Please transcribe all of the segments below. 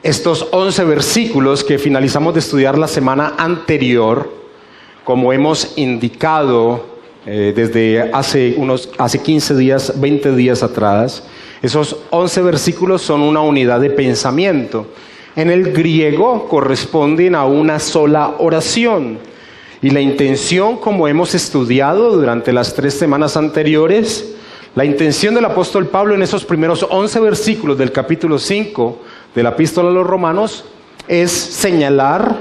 Estos 11 versículos que finalizamos de estudiar la semana anterior, como hemos indicado desde hace 15 días, 20 días atrás, esos 11 versículos son una unidad de pensamiento. En el griego corresponden a una sola oración. Y la intención, como hemos estudiado durante las 3 semanas anteriores, la intención del apóstol Pablo en esos primeros 11 versículos del capítulo 5 de la epístola a los Romanos es señalar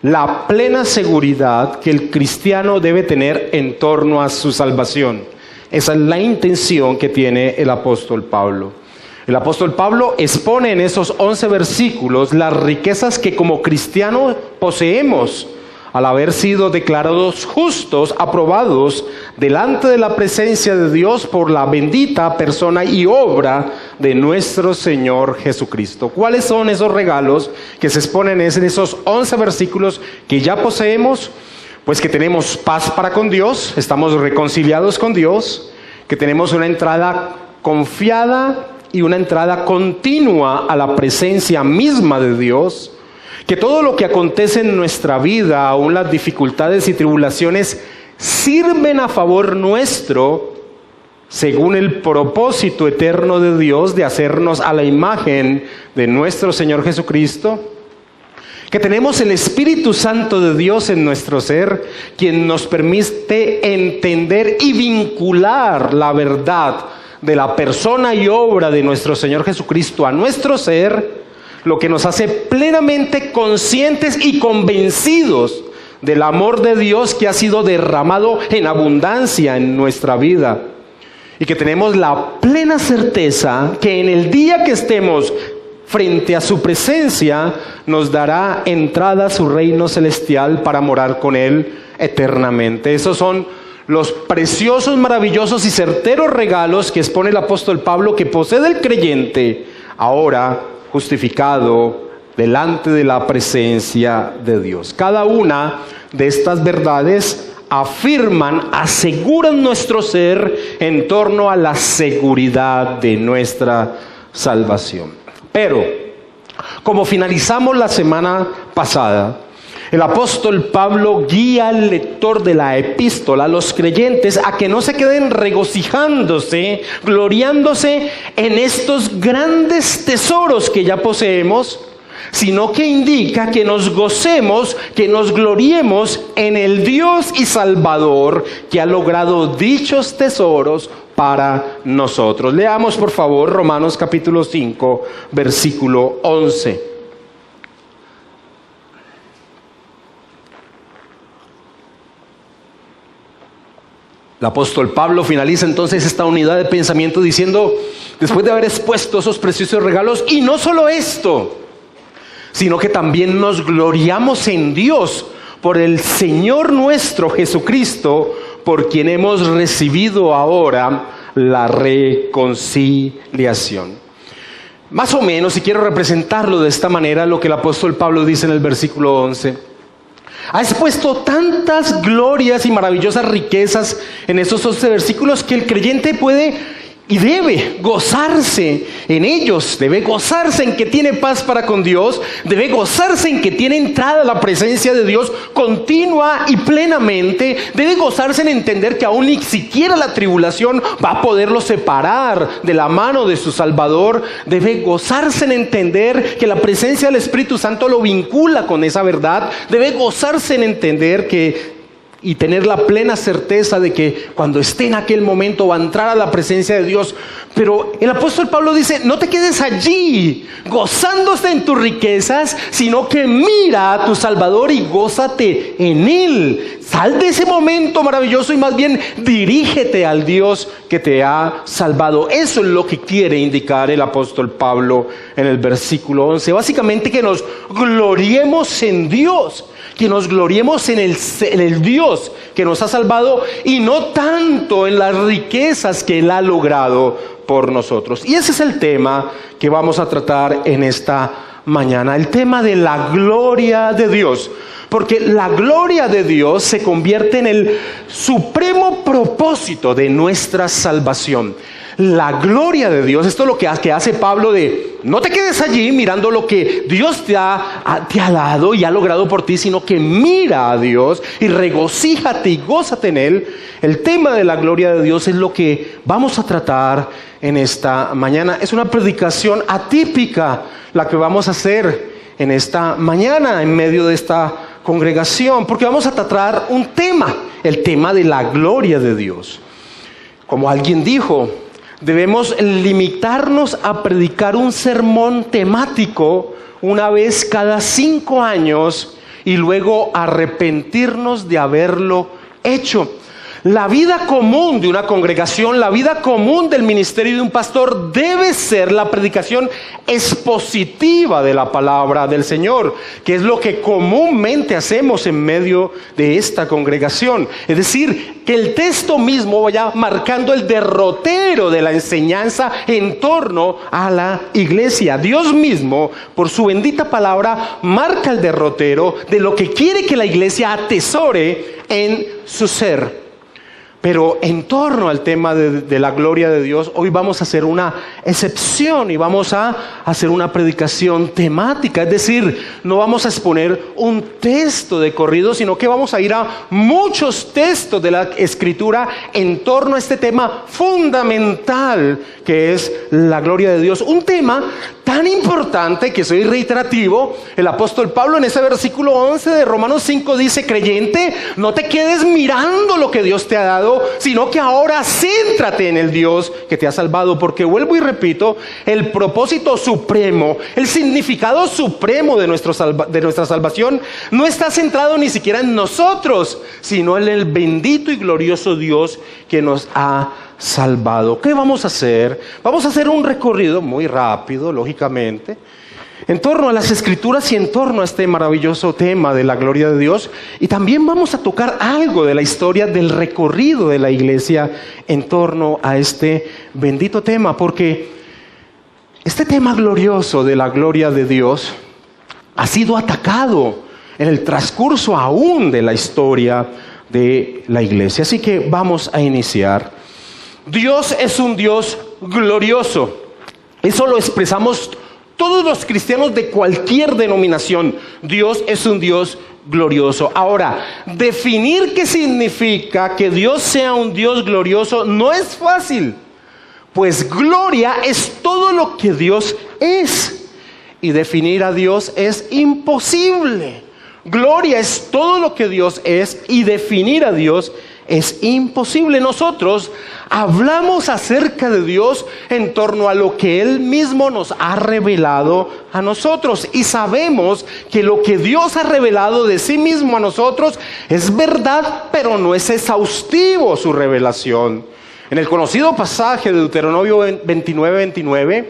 la plena seguridad que el cristiano debe tener en torno a su salvación. Esa es la intención que tiene el apóstol Pablo. El apóstol Pablo expone en esos 11 versículos las riquezas que como cristianos poseemos al haber sido declarados justos, aprobados delante de la presencia de Dios por la bendita persona y obra de nuestro Señor Jesucristo. ¿Cuáles son esos regalos que se exponen en esos 11 versículos que ya poseemos? Pues que tenemos paz para con Dios, estamos reconciliados con Dios, que tenemos una entrada confiada y una entrada continua a la presencia misma de Dios, que todo lo que acontece en nuestra vida, aun las dificultades y tribulaciones, sirven a favor nuestro, según el propósito eterno de Dios de hacernos a la imagen de nuestro Señor Jesucristo, que tenemos el Espíritu Santo de Dios en nuestro ser, quien nos permite entender y vincular la verdad de la persona y obra de nuestro Señor Jesucristo a nuestro ser, lo que nos hace plenamente conscientes y convencidos del amor de Dios que ha sido derramado en abundancia en nuestra vida. Y que tenemos la plena certeza que en el día que estemos frente a su presencia, nos dará entrada a su reino celestial para morar con Él eternamente. Esos son los preciosos, maravillosos y certeros regalos que expone el apóstol Pablo que posee el creyente ahora justificado delante de la presencia de Dios. Cada una de estas verdades afirman, aseguran nuestro ser en torno a la seguridad de nuestra salvación. Pero, como finalizamos la semana pasada, el apóstol Pablo guía al lector de la epístola, a los creyentes, a que no se queden regocijándose, gloriándose en estos grandes tesoros que ya poseemos, sino que indica que nos gocemos, que nos gloriemos en el Dios y Salvador que ha logrado dichos tesoros para nosotros. Leamos por favor Romanos capítulo 5, versículo 11. El apóstol Pablo finaliza entonces esta unidad de pensamiento diciendo, después de haber expuesto esos preciosos regalos, y no solo esto, sino que también nos gloriamos en Dios por el Señor nuestro Jesucristo, por quien hemos recibido ahora la reconciliación. Más o menos, si quiero representarlo de esta manera, lo que el apóstol Pablo dice en el versículo 11, ha expuesto tantas glorias y maravillosas riquezas en esos 11 versículos que el creyente puede y debe gozarse en ellos, debe gozarse en que tiene paz para con Dios, debe gozarse en que tiene entrada a la presencia de Dios continua y plenamente, debe gozarse en entender que aún ni siquiera la tribulación va a poderlo separar de la mano de su Salvador, debe gozarse en entender que la presencia del Espíritu Santo lo vincula con esa verdad, debe gozarse en entender que y tener la plena certeza de que cuando esté en aquel momento va a entrar a la presencia de Dios. Pero el apóstol Pablo dice, no te quedes allí gozándose en tus riquezas, sino que mira a tu Salvador y gózate en Él. Sal de ese momento maravilloso y más bien dirígete al Dios que te ha salvado. Eso es lo que quiere indicar el apóstol Pablo en el versículo 11. Básicamente que nos gloriemos en Dios, que nos gloriemos en el Dios que nos ha salvado y no tanto en las riquezas que Él ha logrado por nosotros. Y ese es el tema que vamos a tratar en esta mañana, el tema de la gloria de Dios. Porque la gloria de Dios se convierte en el supremo propósito de nuestra salvación. La gloria de Dios, esto es lo que hace Pablo de no te quedes allí mirando lo que Dios te ha dado y ha logrado por ti, sino que mira a Dios y regocíjate y gózate en Él. El tema de la gloria de Dios es lo que vamos a tratar en esta mañana. Es una predicación atípica la que vamos a hacer en esta mañana en medio de esta congregación, porque vamos a tratar un tema, el tema de la gloria de Dios. Como alguien dijo, debemos limitarnos a predicar un sermón temático una vez cada 5 años y luego arrepentirnos de haberlo hecho. La vida común de una congregación, la vida común del ministerio de un pastor debe ser la predicación expositiva de la palabra del Señor, que es lo que comúnmente hacemos en medio de esta congregación. Es decir, que el texto mismo vaya marcando el derrotero de la enseñanza en torno a la iglesia. Dios mismo, por su bendita palabra, marca el derrotero de lo que quiere que la iglesia atesore en su ser. Pero en torno al tema de la gloria de Dios, hoy vamos a hacer una excepción y vamos a hacer una predicación temática. Es decir, no vamos a exponer un texto de corrido, sino que vamos a ir a muchos textos de la Escritura en torno a este tema fundamental que es la gloria de Dios. Un tema tan importante que soy reiterativo. El apóstol Pablo en ese versículo 11 de Romanos 5 dice: creyente, no te quedes mirando lo que Dios te ha dado, sino que ahora céntrate en el Dios que te ha salvado, porque vuelvo y repito, el propósito supremo, el significado supremo de nuestra salvación no está centrado ni siquiera en nosotros, sino en el bendito y glorioso Dios que nos ha salvado. ¿Qué vamos a hacer? Vamos a hacer un recorrido muy rápido, lógicamente, en torno a las Escrituras y en torno a este maravilloso tema de la gloria de Dios. Y también vamos a tocar algo de la historia del recorrido de la iglesia en torno a este bendito tema, porque este tema glorioso de la gloria de Dios ha sido atacado en el transcurso aún de la historia de la iglesia. Así que vamos a iniciar. Dios es un Dios glorioso. Eso lo expresamos todos los cristianos de cualquier denominación. Dios es un Dios glorioso. Ahora, definir qué significa que Dios sea un Dios glorioso no es fácil, pues gloria es todo lo que Dios es, y definir a Dios es imposible. Gloria es todo lo que Dios es y definir a Dios es imposible. Nosotros hablamos acerca de Dios en torno a lo que Él mismo nos ha revelado a nosotros, y sabemos que lo que Dios ha revelado de sí mismo a nosotros es verdad, pero no es exhaustivo su revelación. En el conocido pasaje de Deuteronomio 29:29,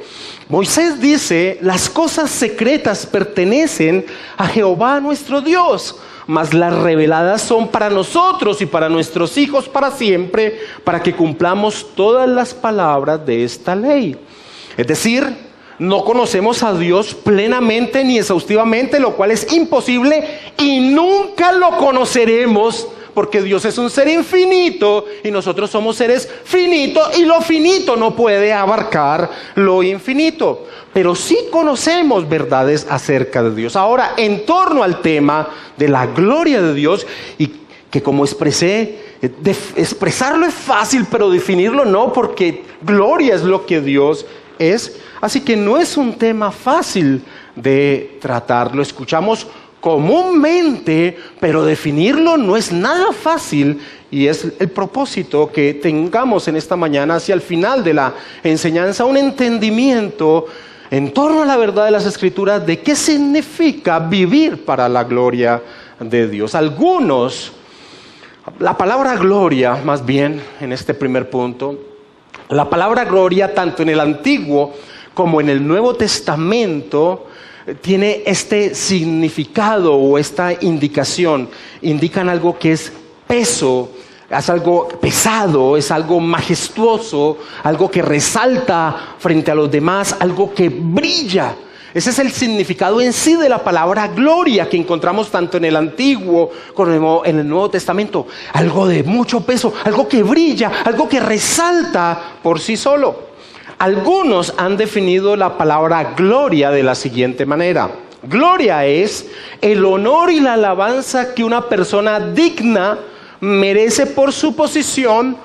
Moisés dice: las cosas secretas pertenecen a Jehová nuestro Dios, mas las reveladas son para nosotros y para nuestros hijos para siempre, para que cumplamos todas las palabras de esta ley. Es decir, no conocemos a Dios plenamente ni exhaustivamente, lo cual es imposible, y nunca lo conoceremos, porque Dios es un ser infinito y nosotros somos seres finitos, y lo finito no puede abarcar lo infinito. Pero sí conocemos verdades acerca de Dios. Ahora, en torno al tema de la gloria de Dios, y que como expresé, expresarlo es fácil, pero definirlo no, porque gloria es lo que Dios es. Así que no es un tema fácil de tratar. Lo escuchamos comúnmente, pero definirlo no es nada fácil, y es el propósito que tengamos en esta mañana, hacia el final de la enseñanza, un entendimiento en torno a la verdad de las Escrituras de qué significa vivir para la gloria de Dios. La palabra gloria, más bien, en este primer punto, la palabra gloria tanto en el Antiguo como en el Nuevo Testamento tiene este significado o esta indicación. Indican algo que es peso, es algo pesado, es algo majestuoso, algo que resalta frente a los demás, algo que brilla. Ese es el significado en sí de la palabra gloria que encontramos tanto en el Antiguo como en el Nuevo Testamento. Algo de mucho peso, algo que brilla, algo que resalta por sí solo. Algunos han definido la palabra gloria de la siguiente manera. Gloria es el honor y la alabanza que una persona digna merece por su posición,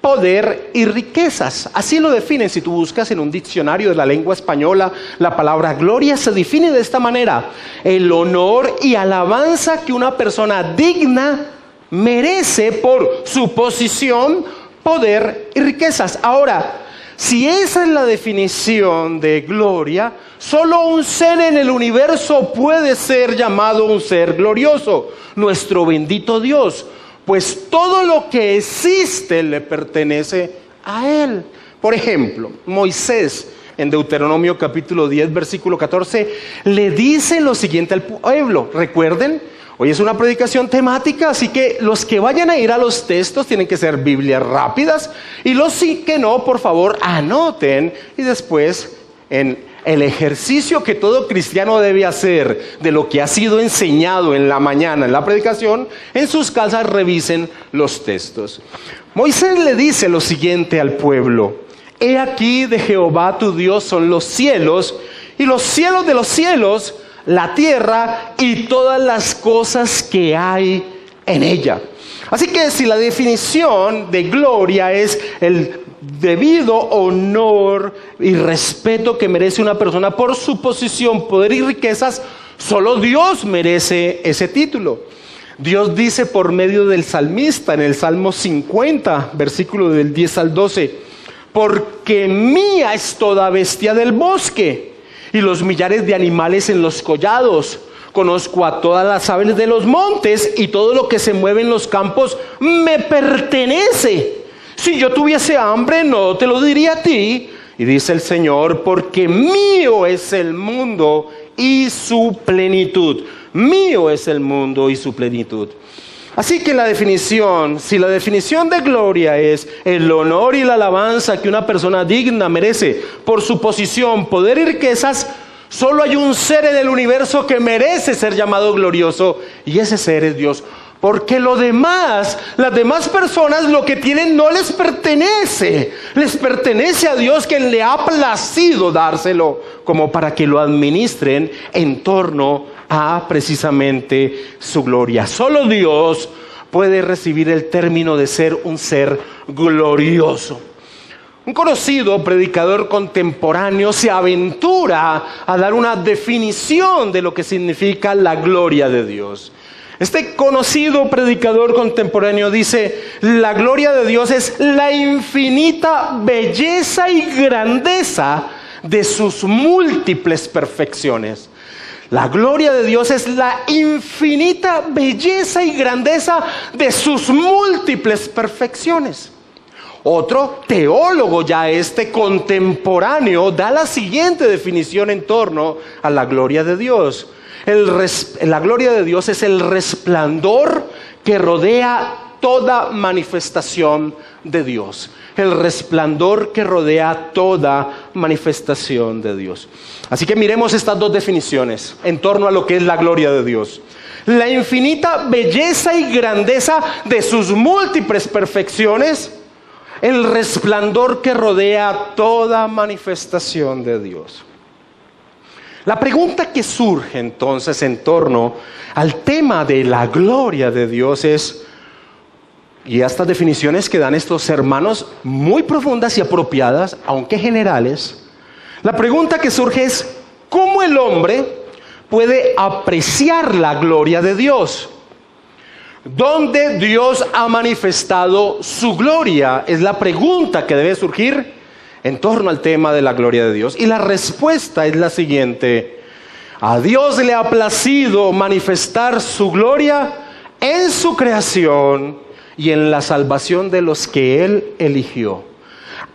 poder y riquezas. Así lo definen. Si tú buscas en un diccionario de la lengua española, la palabra gloria se define de esta manera: el honor y alabanza que una persona digna merece por su posición, poder y riquezas. Ahora, si esa es la definición de gloria, solo un ser en el universo puede ser llamado un ser glorioso: nuestro bendito Dios. Pues todo lo que existe le pertenece a Él. Por ejemplo, Moisés, en Deuteronomio capítulo 10, versículo 14, le dice lo siguiente al pueblo. Recuerden, hoy es una predicación temática, así que los que vayan a ir a los textos tienen que ser Biblias rápidas, y los que no, por favor, anoten, y después en el ejercicio que todo cristiano debe hacer de lo que ha sido enseñado en la mañana en la predicación, en sus casas revisen los textos. Moisés le dice lo siguiente al pueblo: he aquí de Jehová tu Dios son los cielos, y los cielos de los cielos, la tierra y todas las cosas que hay en ella. Así que si la definición de gloria es el debido honor y respeto que merece una persona por su posición, poder y riquezas, solo Dios merece ese título. Dios dice por medio del salmista en el Salmo 50, versículo del 10 al 12: porque mía es toda bestia del bosque y los millares de animales en los collados. Conozco a todas las aves de los montes, y todo lo que se mueve en los campos me pertenece. Si yo tuviese hambre, no te lo diría a ti. Y dice el Señor: porque mío es el mundo y su plenitud. Mío es el mundo y su plenitud. Así que si la definición de gloria es el honor y la alabanza que una persona digna merece por su posición, poder y riquezas, solo hay un ser en el universo que merece ser llamado glorioso, y ese ser es Dios. Porque las demás personas, lo que tienen no les pertenece. Les pertenece a Dios, quien le ha placido dárselo, como para que lo administren en torno a precisamente su gloria. Solo Dios puede recibir el término de ser un ser glorioso. Un conocido predicador contemporáneo se aventura a dar una definición de lo que significa la gloria de Dios. Este conocido predicador contemporáneo dice: la gloria de Dios es la infinita belleza y grandeza de sus múltiples perfecciones. La gloria de Dios es la infinita belleza y grandeza de sus múltiples perfecciones. Otro teólogo ya contemporáneo da la siguiente definición en torno a la gloria de Dios. La gloria de Dios es el resplandor que rodea toda manifestación de Dios. El resplandor que rodea toda manifestación de Dios. Así que miremos estas dos definiciones en torno a lo que es la gloria de Dios. La infinita belleza y grandeza de sus múltiples perfecciones. El resplandor que rodea toda manifestación de Dios. La pregunta que surge entonces en torno al tema de la gloria de Dios es, y estas definiciones que dan estos hermanos muy profundas y apropiadas, aunque generales, la pregunta que surge es: ¿cómo el hombre puede apreciar la gloria de Dios? ¿Dónde Dios ha manifestado su gloria? Es la pregunta que debe surgir en torno al tema de la gloria de Dios. Y la respuesta es la siguiente: a Dios le ha placido manifestar su gloria en su creación y en la salvación de los que Él eligió.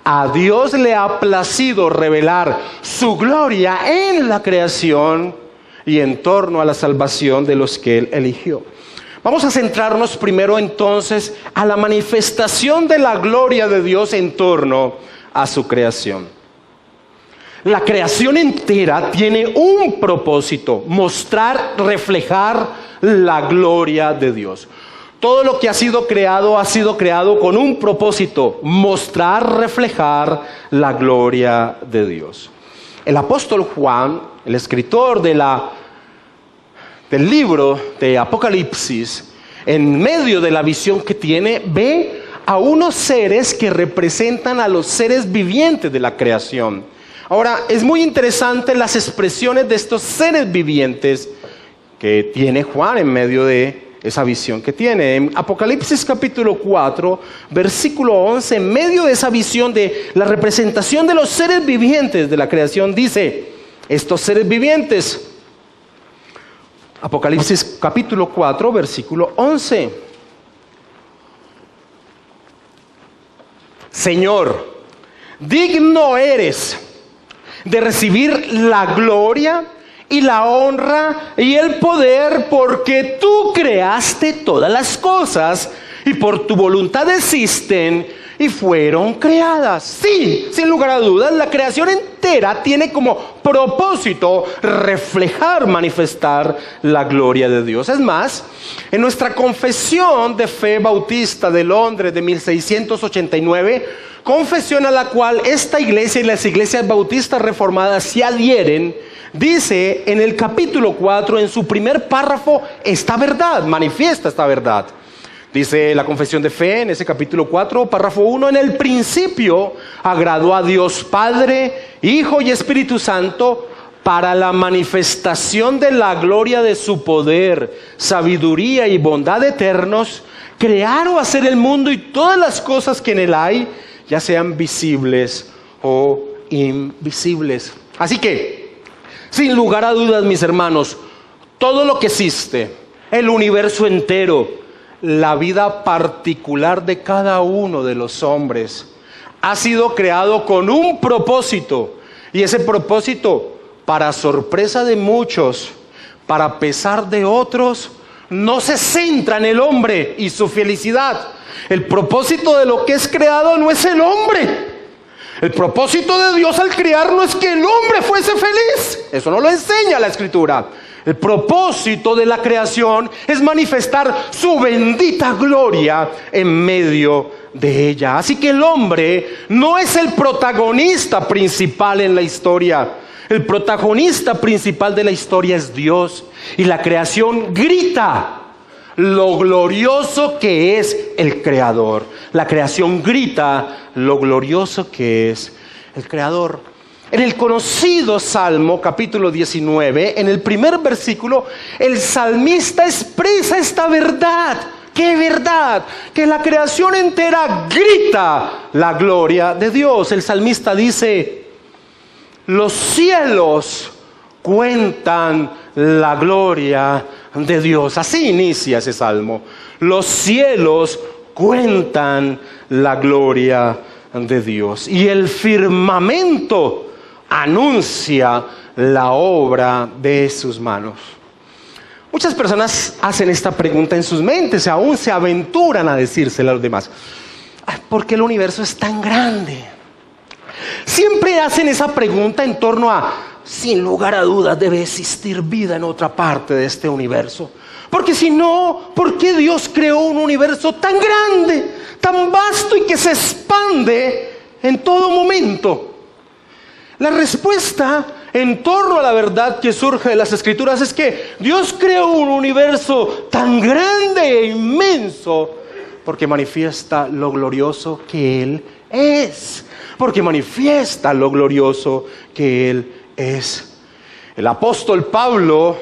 A Dios le ha placido revelar su gloria en la creación y en torno a la salvación de los que Él eligió. Vamos a centrarnos primero entonces a la manifestación de la gloria de Dios en torno a su creación. La creación entera tiene un propósito: mostrar, reflejar la gloria de Dios. Todo lo que ha sido creado con un propósito: mostrar, reflejar la gloria de Dios. El apóstol Juan, el escritor del libro de Apocalipsis, en medio de la visión que tiene, ve a unos seres que representan a los seres vivientes de la creación. Ahora, es muy interesante las expresiones de estos seres vivientes que tiene Juan en medio de esa visión que tiene. En Apocalipsis capítulo 4, versículo 11, en medio de esa visión de la representación de los seres vivientes de la creación, dice: estos seres vivientes, Apocalipsis capítulo 4, versículo 11. Señor, digno eres de recibir la gloria y la honra y el poder, porque tú creaste todas las cosas y por tu voluntad existen y fueron creadas. Sí, sin lugar a dudas, la creación entera tiene como propósito reflejar, manifestar la gloria de Dios. Es más, en nuestra confesión de fe bautista de Londres de 1689, confesión a la cual esta iglesia y las iglesias bautistas reformadas se adhieren, dice en el capítulo 4, en su primer párrafo, esta verdad, manifiesta esta verdad. Dice la confesión de fe en ese capítulo 4, párrafo 1: en el principio agradó a Dios Padre, Hijo y Espíritu Santo para la manifestación de la gloria de su poder, sabiduría y bondad eternos, crear o hacer el mundo y todas las cosas que en él hay, ya sean visibles o invisibles. Así que, sin lugar a dudas, mis hermanos, todo lo que existe, el universo entero, la vida particular de cada uno de los hombres, ha sido creado con un propósito. Y ese propósito, para sorpresa de muchos, para pesar de otros, no se centra en el hombre y su felicidad. El propósito de lo que es creado no es el hombre. El propósito de Dios al crear no es que el hombre fuese feliz. Eso no lo enseña la Escritura. El propósito de la creación es manifestar su bendita gloria en medio de ella. Así que el hombre no es el protagonista principal en la historia. El protagonista principal de la historia es Dios. Y la creación grita lo glorioso que es el Creador. La creación grita lo glorioso que es el Creador. En el conocido Salmo capítulo 19, en el primer versículo, el salmista expresa esta verdad. ¡Qué verdad! Que la creación entera grita la gloria de Dios. El salmista dice: los cielos cuentan la gloria de Dios. Así inicia ese salmo. Los cielos cuentan la gloria de Dios. Y el firmamento anuncia la obra de sus manos. Muchas personas hacen esta pregunta en sus mentes, aún se aventuran a decírsela a los demás: ¿por qué el universo es tan grande? Siempre hacen esa pregunta en torno a: sin lugar a dudas debe existir vida en otra parte de este universo. Porque si no, ¿por qué Dios creó un universo tan grande, tan vasto y que se expande en todo momento? La respuesta en torno a la verdad que surge de las Escrituras es que Dios creó un universo tan grande e inmenso porque manifiesta lo glorioso que Él es. Porque manifiesta lo glorioso que Él es. El apóstol Pablo,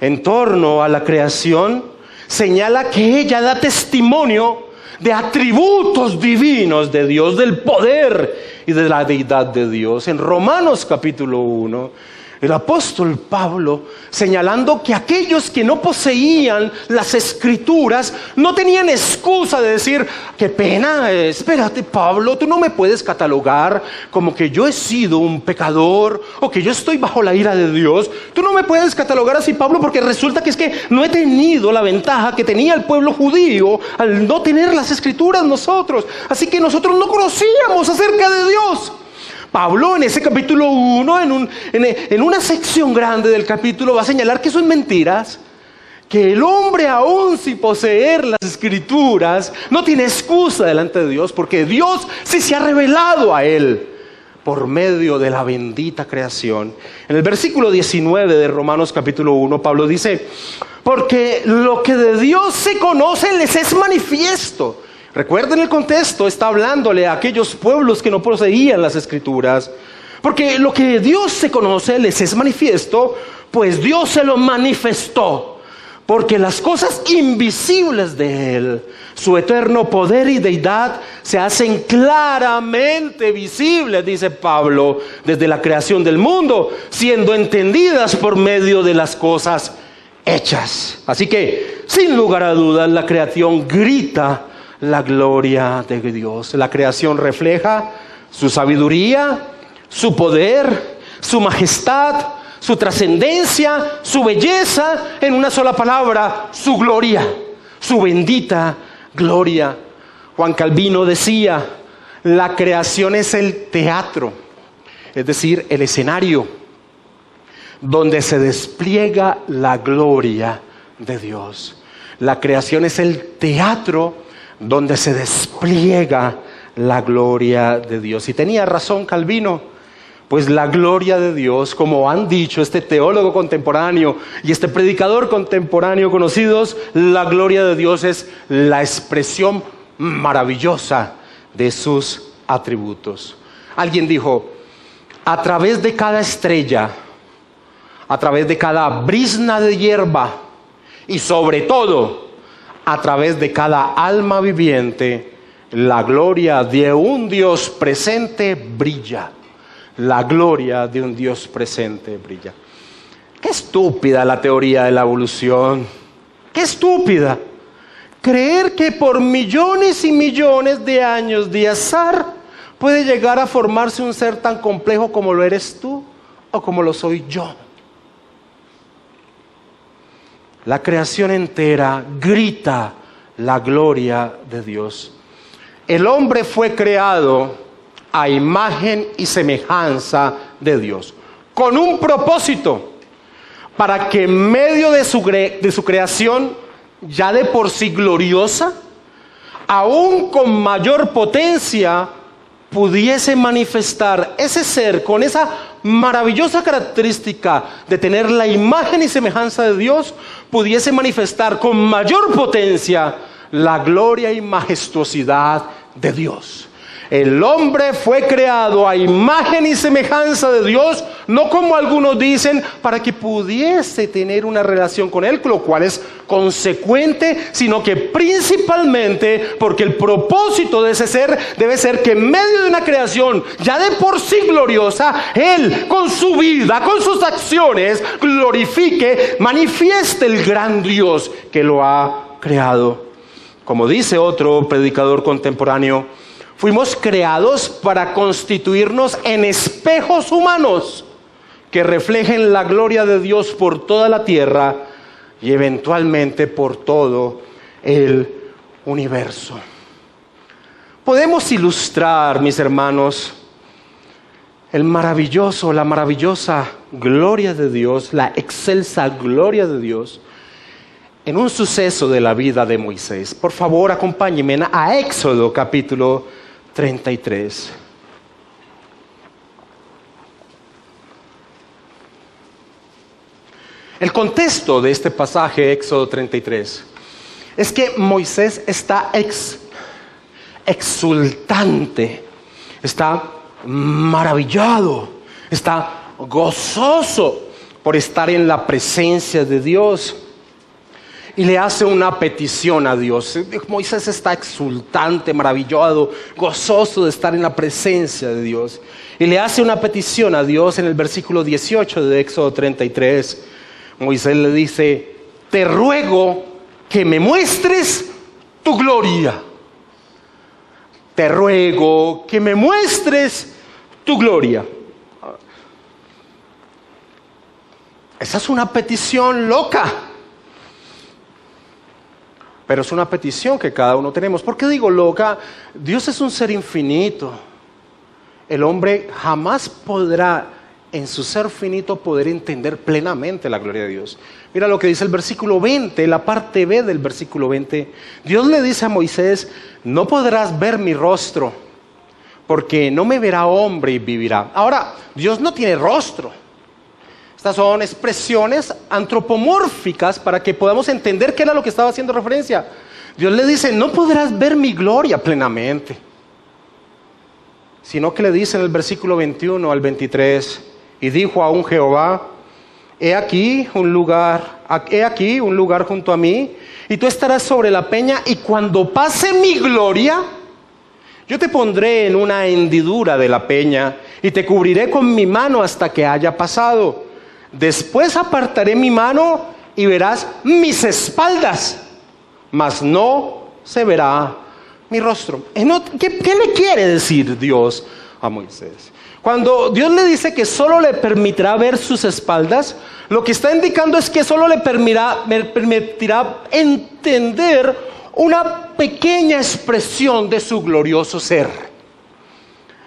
en torno a la creación, señala que ella da testimonio de atributos divinos de Dios, del poder y de la deidad de Dios. En Romanos capítulo 1, el apóstol Pablo, señalando que aquellos que no poseían las Escrituras no tenían excusa de decir: qué pena, espérate Pablo, tú no me puedes catalogar como que yo he sido un pecador o que yo estoy bajo la ira de Dios. Tú no me puedes catalogar así, Pablo, porque resulta que es que no he tenido la ventaja que tenía el pueblo judío al no tener las Escrituras nosotros. Así que nosotros no conocíamos acerca de Dios. Pablo en ese capítulo 1, en una sección grande del capítulo, va a señalar que son mentiras, que el hombre, aún sin poseer las Escrituras, no tiene excusa delante de Dios, porque Dios sí se ha revelado a él por medio de la bendita creación. En el versículo 19 de Romanos capítulo 1, Pablo dice: porque lo que de Dios se conoce les es manifiesto. Recuerden el contexto, está hablándole a aquellos pueblos que no poseían las Escrituras. Porque lo que de Dios se conoce les es manifiesto, pues Dios se lo manifestó. Porque las cosas invisibles de Él, su eterno poder y deidad, se hacen claramente visibles, dice Pablo, desde la creación del mundo, siendo entendidas por medio de las cosas hechas. Así que, sin lugar a dudas, la creación grita la gloria de Dios. La creación refleja su sabiduría, su poder, su majestad, su trascendencia, su belleza, en una sola palabra, su gloria, su bendita gloria. Juan Calvino decía: la creación es el teatro, es decir, el escenario donde se despliega la gloria de Dios. La creación es el teatro donde se despliega la gloria de Dios. Y tenía razón Calvino. Pues la gloria de Dios, como han dicho este teólogo contemporáneo y este predicador contemporáneo conocidos, la gloria de Dios es la expresión maravillosa de sus atributos. Alguien dijo: a través de cada estrella, a través de cada brizna de hierba y sobre todo a través de cada alma viviente, la gloria de un Dios presente brilla. La gloria de un Dios presente brilla. Qué estúpida la teoría de la evolución. Qué estúpida. Creer que por millones y millones de años de azar puede llegar a formarse un ser tan complejo como lo eres tú o como lo soy yo. La creación entera grita la gloria de Dios. El hombre fue creado a imagen y semejanza de Dios, con un propósito, para que en medio de su creación, ya de por sí gloriosa, aún con mayor potencia, pudiese manifestar ese ser con esa maravillosa característica de tener la imagen y semejanza de Dios, pudiese manifestar con mayor potencia la gloria y majestuosidad de Dios. El hombre fue creado a imagen y semejanza de Dios, no como algunos dicen, para que pudiese tener una relación con Él, lo cual es consecuente, sino que principalmente porque el propósito de ese ser debe ser que en medio de una creación ya de por sí gloriosa, Él con su vida, con sus acciones, glorifique, manifieste el gran Dios que lo ha creado. Como dice otro predicador contemporáneo, fuimos creados para constituirnos en espejos humanos que reflejen la gloria de Dios por toda la tierra y eventualmente por todo el universo. Podemos ilustrar, mis hermanos, la maravillosa gloria de Dios, la excelsa gloria de Dios, en un suceso de la vida de Moisés. Por favor, acompáñenme a Éxodo capítulo 33. El contexto de este pasaje, Éxodo 33, es que Moisés está exultante, está maravillado, está gozoso por estar en la presencia de Dios. Y le hace una petición a Dios. Moisés está exultante, maravillado, gozoso de estar en la presencia de Dios. Y le hace una petición a Dios en el versículo 18 de Éxodo 33. Moisés le dice: te ruego que me muestres tu gloria. Te ruego que me muestres tu gloria. Esa es una petición loca. Pero es una petición que cada uno tenemos. ¿Por qué digo loca? Dios es un ser infinito. El hombre jamás podrá en su ser finito poder entender plenamente la gloria de Dios. Mira lo que dice el versículo 20, la parte B del versículo 20. Dios le dice a Moisés: no podrás ver mi rostro, porque no me verá hombre y vivirá. Ahora, Dios no tiene rostro. Estas son expresiones antropomórficas para que podamos entender qué era lo que estaba haciendo referencia. Dios le dice: no podrás ver mi gloria plenamente. Sino que le dice en el versículo 21 al 23, y dijo aún Jehová: he aquí un lugar junto a mí, y tú estarás sobre la peña, y cuando pase mi gloria, yo te pondré en una hendidura de la peña, y te cubriré con mi mano hasta que haya pasado. Después apartaré mi mano, y verás mis espaldas, mas no se verá mi rostro. ¿Qué le quiere decir Dios a Moisés? Cuando Dios le dice que solo le permitirá ver sus espaldas, lo que está indicando es que solo le permitirá entender una pequeña expresión de su glorioso ser.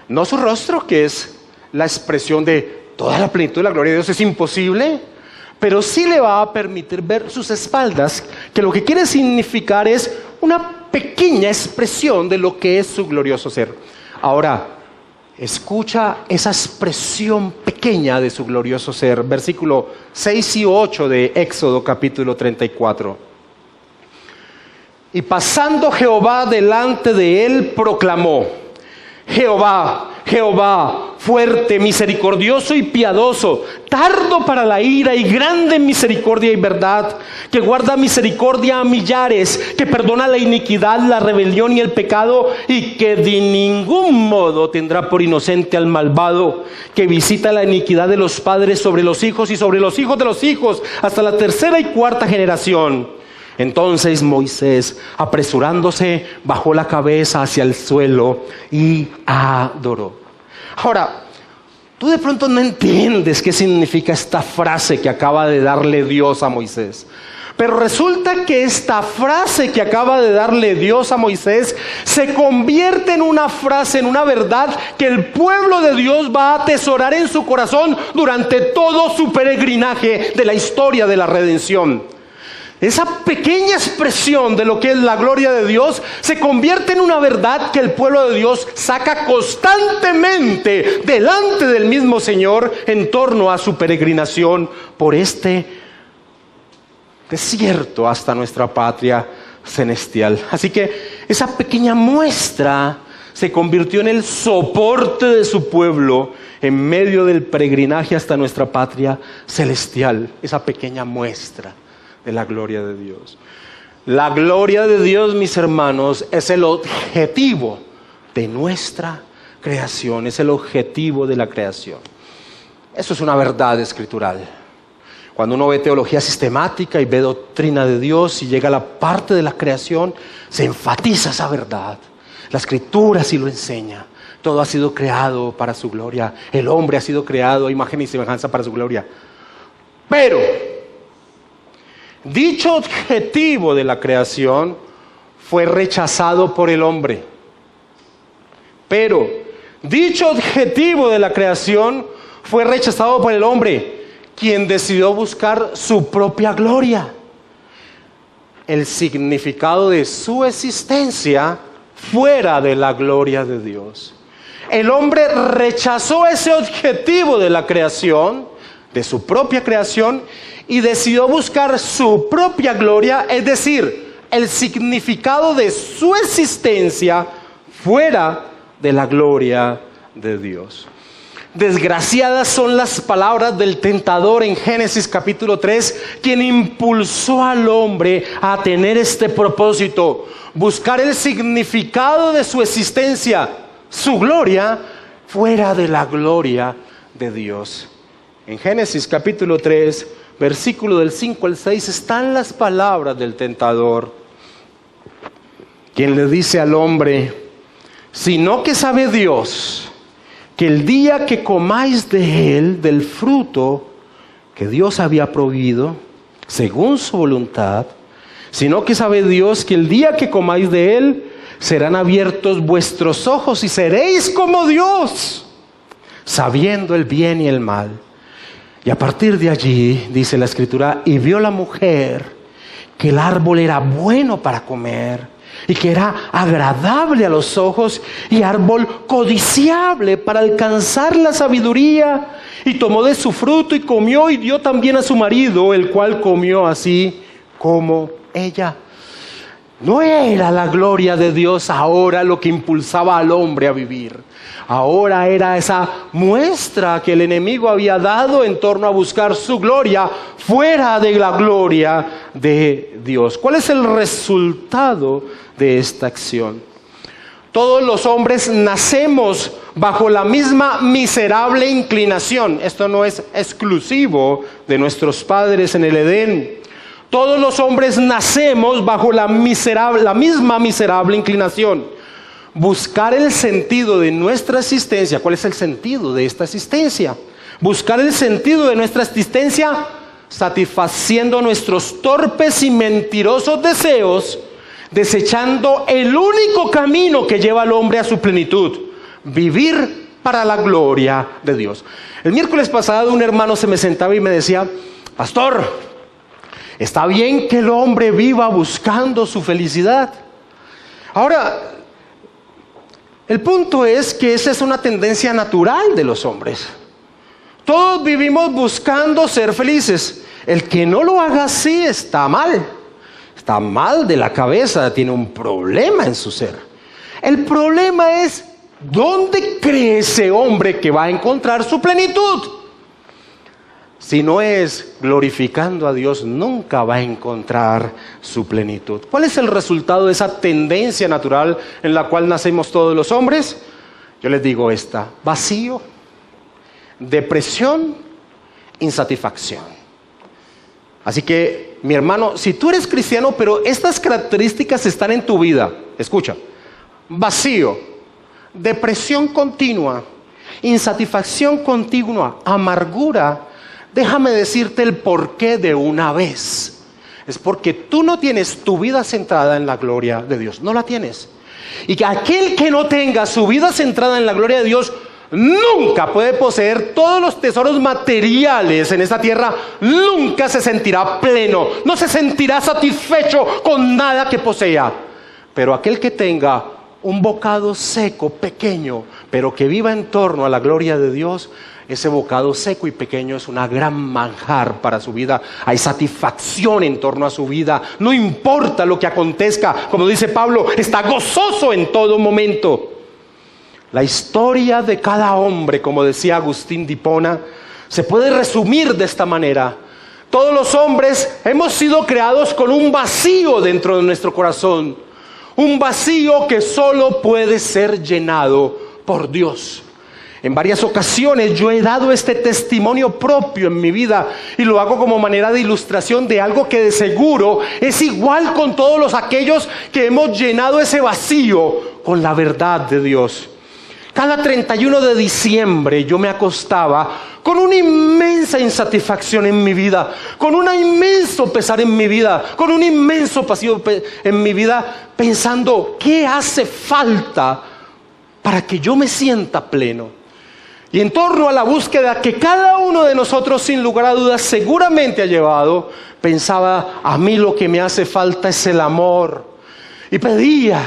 No su rostro, que es la expresión de toda la plenitud de la gloria de Dios, es imposible, pero sí le va a permitir ver sus espaldas, que lo que quiere significar es una pequeña expresión de lo que es su glorioso ser. Ahora, escucha esa expresión pequeña de su glorioso ser. Versículo 6 y 8 de Éxodo capítulo 34. Y pasando Jehová delante de él, proclamó: Jehová, Jehová, fuerte, misericordioso y piadoso, tardo para la ira y grande en misericordia y verdad, que guarda misericordia a millares, que perdona la iniquidad, la rebelión y el pecado, y que de ningún modo tendrá por inocente al malvado, que visita la iniquidad de los padres sobre los hijos y sobre los hijos de los hijos, hasta la tercera y cuarta generación. Entonces Moisés, apresurándose, bajó la cabeza hacia el suelo y adoró. Ahora, tú de pronto no entiendes qué significa esta frase que acaba de darle Dios a Moisés. Pero resulta que esta frase que acaba de darle Dios a Moisés se convierte en una frase, en una verdad que el pueblo de Dios va a atesorar en su corazón durante todo su peregrinaje de la historia de la redención. Esa pequeña expresión de lo que es la gloria de Dios se convierte en una verdad que el pueblo de Dios saca constantemente delante del mismo Señor en torno a su peregrinación por este desierto hasta nuestra patria celestial. Así que esa pequeña muestra se convirtió en el soporte de su pueblo en medio del peregrinaje hasta nuestra patria celestial. Esa pequeña muestra de la gloria de Dios. La gloria de Dios, mis hermanos, es el objetivo de nuestra creación, es el objetivo de la creación. Eso es una verdad escritural. Cuando uno ve teología sistemática y ve doctrina de Dios y llega a la parte de la creación, se enfatiza esa verdad. La escritura sí lo enseña. Todo ha sido creado para su gloria. El hombre ha sido creado a imagen y semejanza para su gloria. Pero dicho objetivo de la creación fue rechazado por el hombre. Pero dicho objetivo de la creación fue rechazado por el hombre, quien decidió buscar su propia gloria. El significado de su existencia fuera de la gloria de Dios. El hombre rechazó ese objetivo de la creación, de su propia creación, y decidió buscar su propia gloria, es decir, el significado de su existencia fuera de la gloria de Dios. Desgraciadas son las palabras del tentador en Génesis capítulo 3, quien impulsó al hombre a tener este propósito: buscar el significado de su existencia, su gloria, fuera de la gloria de Dios. En Génesis capítulo 3, versículo del 5 al 6, están las palabras del tentador, quien le dice al hombre: sino que sabe Dios que el día que comáis de él, del fruto que Dios había prohibido, según su voluntad, sino que sabe Dios que el día que comáis de él, serán abiertos vuestros ojos y seréis como Dios, sabiendo el bien y el mal. Y a partir de allí, dice la Escritura, y vio la mujer que el árbol era bueno para comer y que era agradable a los ojos y árbol codiciable para alcanzar la sabiduría, y tomó de su fruto y comió y dio también a su marido, el cual comió así como ella. No era la gloria de Dios ahora lo que impulsaba al hombre a vivir. Ahora era esa muestra que el enemigo había dado en torno a buscar su gloria fuera de la gloria de Dios. ¿Cuál es el resultado de esta acción? Todos los hombres nacemos bajo la misma miserable inclinación. Esto no es exclusivo de nuestros padres en el Edén. Todos los hombres nacemos bajo la misma miserable inclinación. Buscar el sentido de nuestra existencia. ¿Cuál es el sentido de esta existencia? Buscar el sentido de nuestra existencia satisfaciendo nuestros torpes y mentirosos deseos, desechando el único camino que lleva al hombre a su plenitud: vivir para la gloria de Dios. El miércoles pasado un hermano se me sentaba y me decía: pastor, está bien que el hombre viva buscando su felicidad. Ahora, el punto es que esa es una tendencia natural de los hombres. Todos vivimos buscando ser felices. El que no lo haga así está mal. Está mal de la cabeza, tiene un problema en su ser. El problema es, ¿dónde cree ese hombre que va a encontrar su plenitud? Si no es glorificando a Dios, nunca va a encontrar su plenitud. ¿Cuál es el resultado de esa tendencia natural en la cual nacemos todos los hombres? Yo les digo esta: vacío, depresión, insatisfacción. Así que, mi hermano, si tú eres cristiano, pero estas características están en tu vida, escucha: vacío, depresión continua, insatisfacción continua, amargura. Déjame decirte el porqué de una vez. Es porque tú no tienes tu vida centrada en la gloria de Dios. No la tienes. Y que aquel que no tenga su vida centrada en la gloria de Dios nunca puede poseer todos los tesoros materiales en esta tierra. Nunca se sentirá pleno. No se sentirá satisfecho con nada que posea. Pero aquel que tenga un bocado seco, pequeño, pero que viva en torno a la gloria de Dios, ese bocado seco y pequeño es una gran manjar para su vida. Hay satisfacción en torno a su vida. No importa lo que acontezca, como dice Pablo, está gozoso en todo momento. La historia de cada hombre, como decía Agustín de Hipona, se puede resumir de esta manera: todos los hombres hemos sido creados con un vacío dentro de nuestro corazón, un vacío que solo puede ser llenado por Dios. En varias ocasiones yo he dado este testimonio propio en mi vida y lo hago como manera de ilustración de algo que de seguro es igual con todos aquellos que hemos llenado ese vacío con la verdad de Dios. Cada 31 de diciembre yo me acostaba con una inmensa insatisfacción en mi vida, con un inmenso pesar en mi vida, con un inmenso vacío en mi vida, pensando: ¿qué hace falta para que yo me sienta pleno? Y en torno a la búsqueda que cada uno de nosotros, sin lugar a dudas, seguramente ha llevado, pensaba: a mí lo que me hace falta es el amor. Y pedía,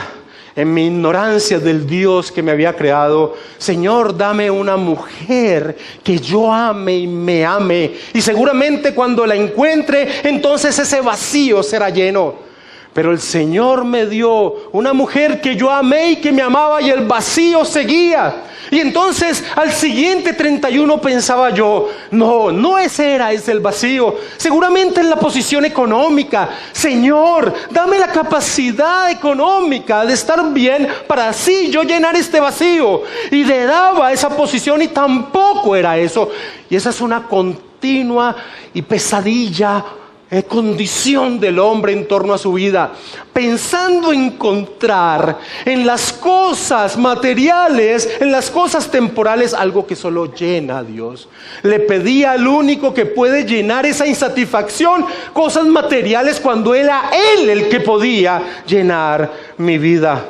en mi ignorancia del Dios que me había creado: Señor, dame una mujer que yo ame y me ame. Y seguramente cuando la encuentre, entonces ese vacío será lleno. Pero el Señor me dio una mujer que yo amé y que me amaba, y el vacío seguía. Y entonces al siguiente 31 pensaba yo: no ese es el vacío. Seguramente es la posición económica. Señor, dame la capacidad económica de estar bien para así yo llenar este vacío. Y le daba esa posición y tampoco era eso. Y esa es una continua y pesadilla condición del hombre en torno a su vida, pensando encontrar en las cosas materiales, en las cosas temporales, algo que solo llena a Dios. Le pedía al único que puede llenar esa insatisfacción, cosas materiales, cuando era Él el que podía llenar mi vida.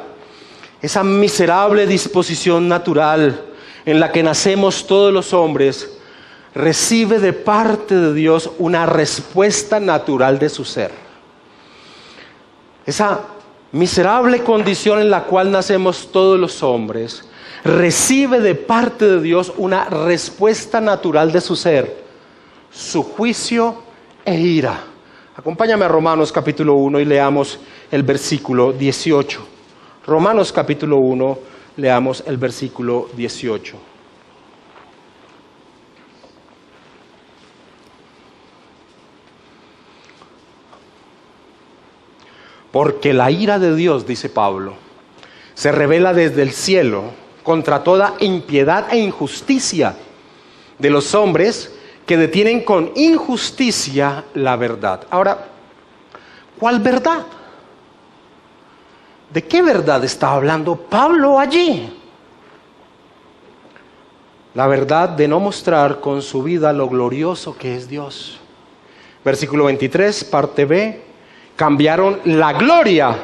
Esa miserable disposición natural en la que nacemos todos los hombres, recibe de parte de Dios una respuesta natural de su ser. Esa miserable condición en la cual nacemos todos los hombres, recibe de parte de Dios una respuesta natural de su ser, su juicio e ira. Acompáñame a Romanos capítulo 1 y leamos el versículo 18. Romanos capítulo 1, leamos el versículo 18. Porque la ira de Dios, dice Pablo, se revela desde el cielo contra toda impiedad e injusticia de los hombres que detienen con injusticia la verdad. Ahora, ¿cuál verdad? ¿De qué verdad está hablando Pablo allí? La verdad de no mostrar con su vida lo glorioso que es Dios. Versículo 23, parte B. Cambiaron la gloria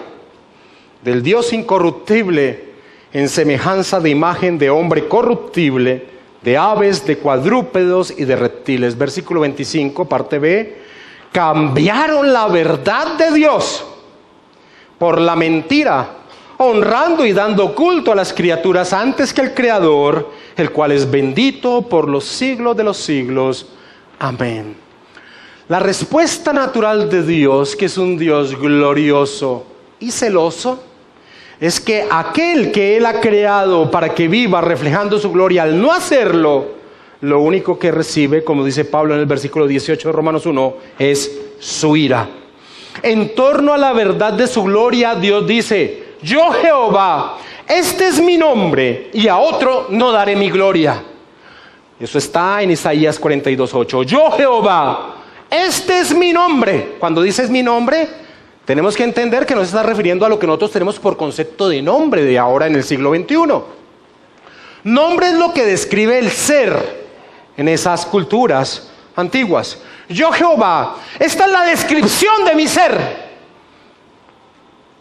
del Dios incorruptible en semejanza de imagen de hombre corruptible, de aves, de cuadrúpedos y de reptiles. Versículo 25, parte B. Cambiaron la verdad de Dios por la mentira, honrando y dando culto a las criaturas antes que al Creador, el cual es bendito por los siglos de los siglos. Amén. La respuesta natural de Dios, que es un Dios glorioso y celoso, es que aquel que Él ha creado para que viva reflejando su gloria, al no hacerlo, lo único que recibe, como dice Pablo en el versículo 18 de Romanos 1, es su ira. En torno a la verdad de su gloria, Dios dice: yo Jehová, este es mi nombre, y a otro no daré mi gloria. Eso está en Isaías 42:8. Yo Jehová, este es mi nombre. Cuando dices mi nombre, tenemos que entender que no se está refiriendo a lo que nosotros tenemos por concepto de nombre de ahora en el siglo XXI. Nombre es lo que describe el ser en esas culturas antiguas. Yo Jehová, esta es la descripción de mi ser,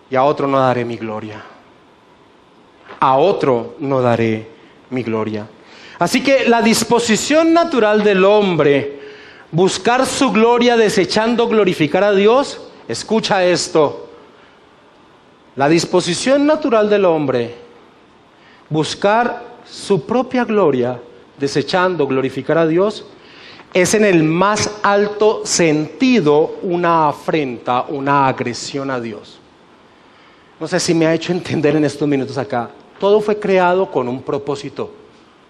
y a otro no daré mi gloria. A otro no daré mi gloria. Así que la disposición natural del hombre, buscar su gloria desechando glorificar a Dios, escucha esto. La disposición natural del hombre, buscar su propia gloria desechando glorificar a Dios, es en el más alto sentido una afrenta, una agresión a Dios. No sé si me ha hecho entender en estos minutos acá. Todo fue creado con un propósito: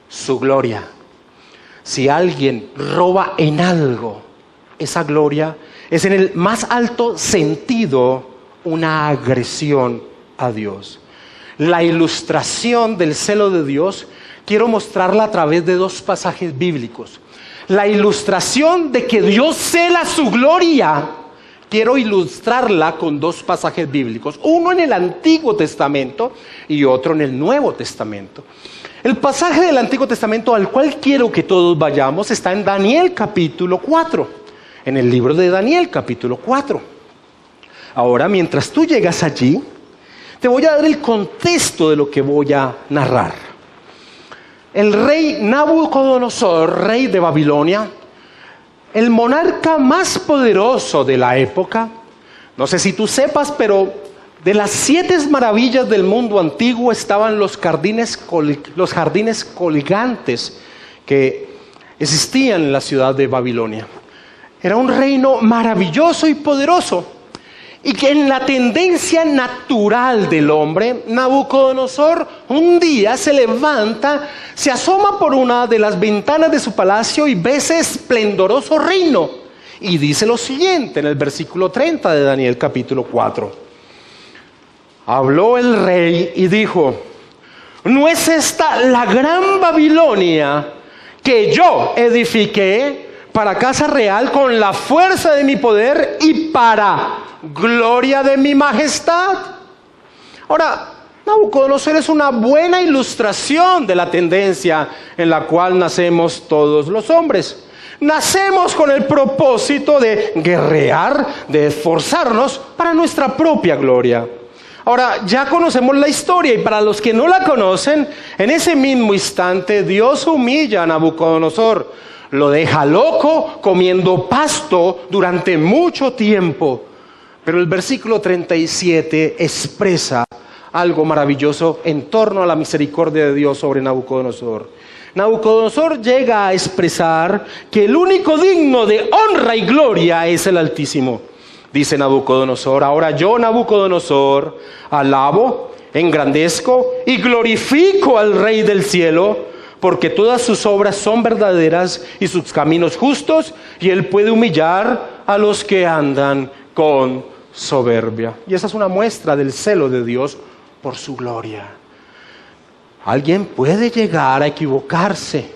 su gloria. Si alguien roba en algo, esa gloria es en el más alto sentido una agresión a Dios. La ilustración del celo de Dios quiero mostrarla a través de dos pasajes bíblicos. La ilustración de que Dios cela su gloria, quiero ilustrarla con dos pasajes bíblicos. Uno en el Antiguo Testamento y otro en el Nuevo Testamento. El pasaje del Antiguo Testamento al cual quiero que todos vayamos está en Daniel capítulo 4. En el libro de Daniel capítulo 4. Ahora, mientras tú llegas allí, te voy a dar el contexto de lo que voy a narrar. El rey Nabucodonosor, rey de Babilonia, el monarca más poderoso de la época, no sé si tú sepas, pero de las 7 maravillas del mundo antiguo estaban los jardines colgantes que existían en la ciudad de Babilonia. Era un reino maravilloso y poderoso, y que en la tendencia natural del hombre, Nabucodonosor un día se levanta, se asoma por una de las ventanas de su palacio y ve ese esplendoroso reino. Y dice lo siguiente en el versículo 30 de Daniel capítulo 4. Habló el rey y dijo: ¿no es esta la gran Babilonia que yo edifiqué para casa real con la fuerza de mi poder y para gloria de mi majestad? Ahora, Nabucodonosor es una buena ilustración de la tendencia en la cual nacemos todos los hombres. Nacemos con el propósito de guerrear, de esforzarnos para nuestra propia gloria. Ahora, ya conocemos la historia y para los que no la conocen, en ese mismo instante Dios humilla a Nabucodonosor, lo deja loco comiendo pasto durante mucho tiempo. Pero el versículo 37 expresa algo maravilloso en torno a la misericordia de Dios sobre Nabucodonosor. Nabucodonosor llega a expresar que el único digno de honra y gloria es el Altísimo. Dice Nabucodonosor: ahora yo, Nabucodonosor, alabo, engrandezco y glorifico al Rey del cielo, porque todas sus obras son verdaderas y sus caminos justos, y él puede humillar a los que andan con soberbia. Y esa es una muestra del celo de Dios por su gloria. Alguien puede llegar a equivocarse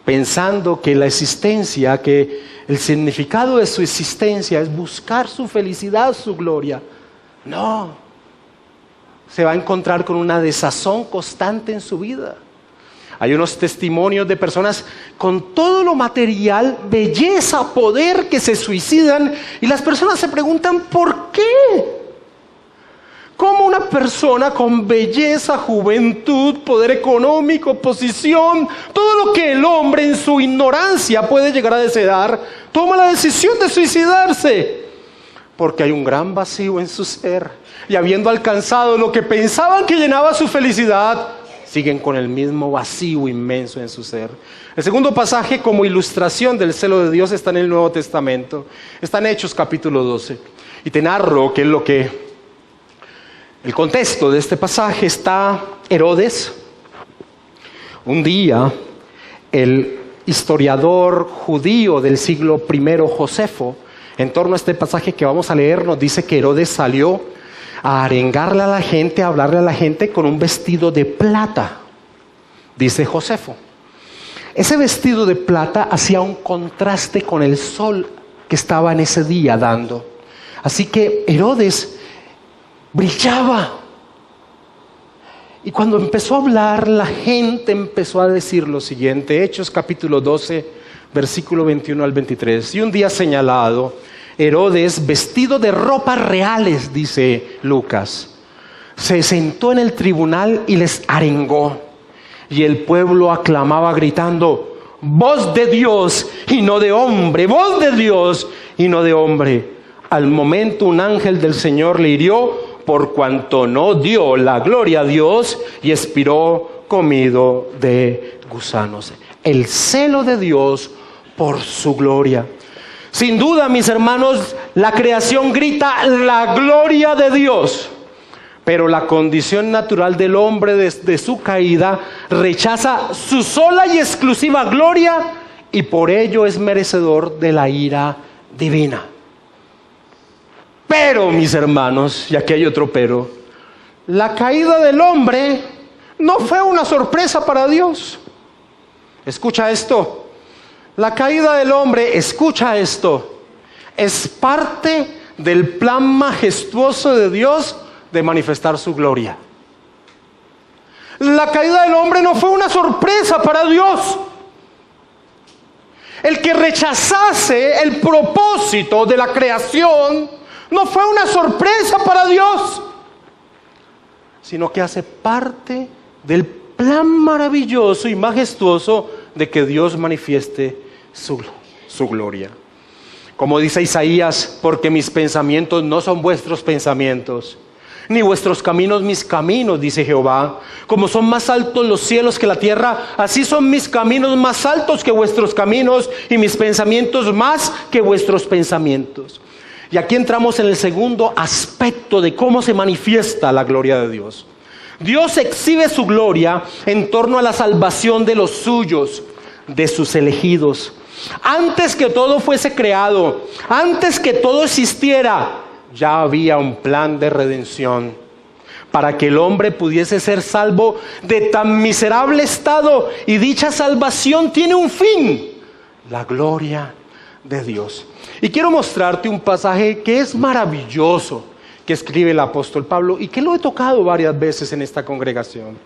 pensando que la existencia, que el significado de su existencia es buscar su felicidad, su gloria. No, se va a encontrar con una desazón constante en su vida. Hay unos testimonios de personas con todo lo material, belleza, poder, que se suicidan, y las personas se preguntan ¿por qué? ¿Cómo una persona con belleza, juventud, poder económico, posición, todo lo que el hombre en su ignorancia puede llegar a desear, toma la decisión de suicidarse? Porque hay un gran vacío en su ser, y habiendo alcanzado lo que pensaban que llenaba su felicidad, siguen con el mismo vacío inmenso en su ser. El segundo pasaje como ilustración del celo de Dios está en el Nuevo Testamento. Está en Hechos capítulo 12. Y te narro qué es lo que... El contexto de este pasaje está Herodes. Un día, el historiador judío del siglo I, Josefo, en torno a este pasaje que vamos a leer, nos dice que Herodes salió a arengarle a la gente, a hablarle a la gente con un vestido de plata, dice Josefo. Ese vestido de plata hacía un contraste con el sol que estaba en ese día dando. Así que Herodes brillaba. Y cuando empezó a hablar, la gente empezó a decir lo siguiente. Hechos capítulo 12, versículo 21 al 23. Y un día señalado, Herodes, vestido de ropas reales, dice Lucas, se sentó en el tribunal y les arengó. Y el pueblo aclamaba gritando: voz de Dios y no de hombre, voz de Dios y no de hombre. Al momento un ángel del Señor le hirió, por cuanto no dio la gloria a Dios, y expiró comido de gusanos. El celo de Dios por su gloria. Sin duda, mis hermanos, la creación grita la gloria de Dios, pero la condición natural del hombre desde su caída rechaza su sola y exclusiva gloria, y por ello es merecedor de la ira divina. Pero, mis hermanos, y aquí hay otro pero, la caída del hombre no fue una sorpresa para Dios. Escucha esto. La caída del hombre, escucha esto, es parte del plan majestuoso de Dios de manifestar su gloria. La caída del hombre no fue una sorpresa para Dios. El que rechazase el propósito de la creación no fue una sorpresa para Dios, sino que hace parte del plan maravilloso y majestuoso de que Dios manifieste su gloria. Como dice Isaías: porque mis pensamientos no son vuestros pensamientos, ni vuestros caminos mis caminos, dice Jehová. Como son más altos los cielos que la tierra, así son mis caminos más altos que vuestros caminos, y mis pensamientos más que vuestros pensamientos. Y aquí entramos en el segundo aspecto de cómo se manifiesta la gloria de Dios. Dios exhibe su gloria en torno a la salvación de los suyos, de sus elegidos. Antes que todo fuese creado, antes que todo existiera, ya había un plan de redención para que el hombre pudiese ser salvo de tan miserable estado, y dicha salvación tiene un fin: la gloria de Dios. Y quiero mostrarte un pasaje que es maravilloso, que escribe el apóstol Pablo, y que lo he tocado varias veces en esta congregación.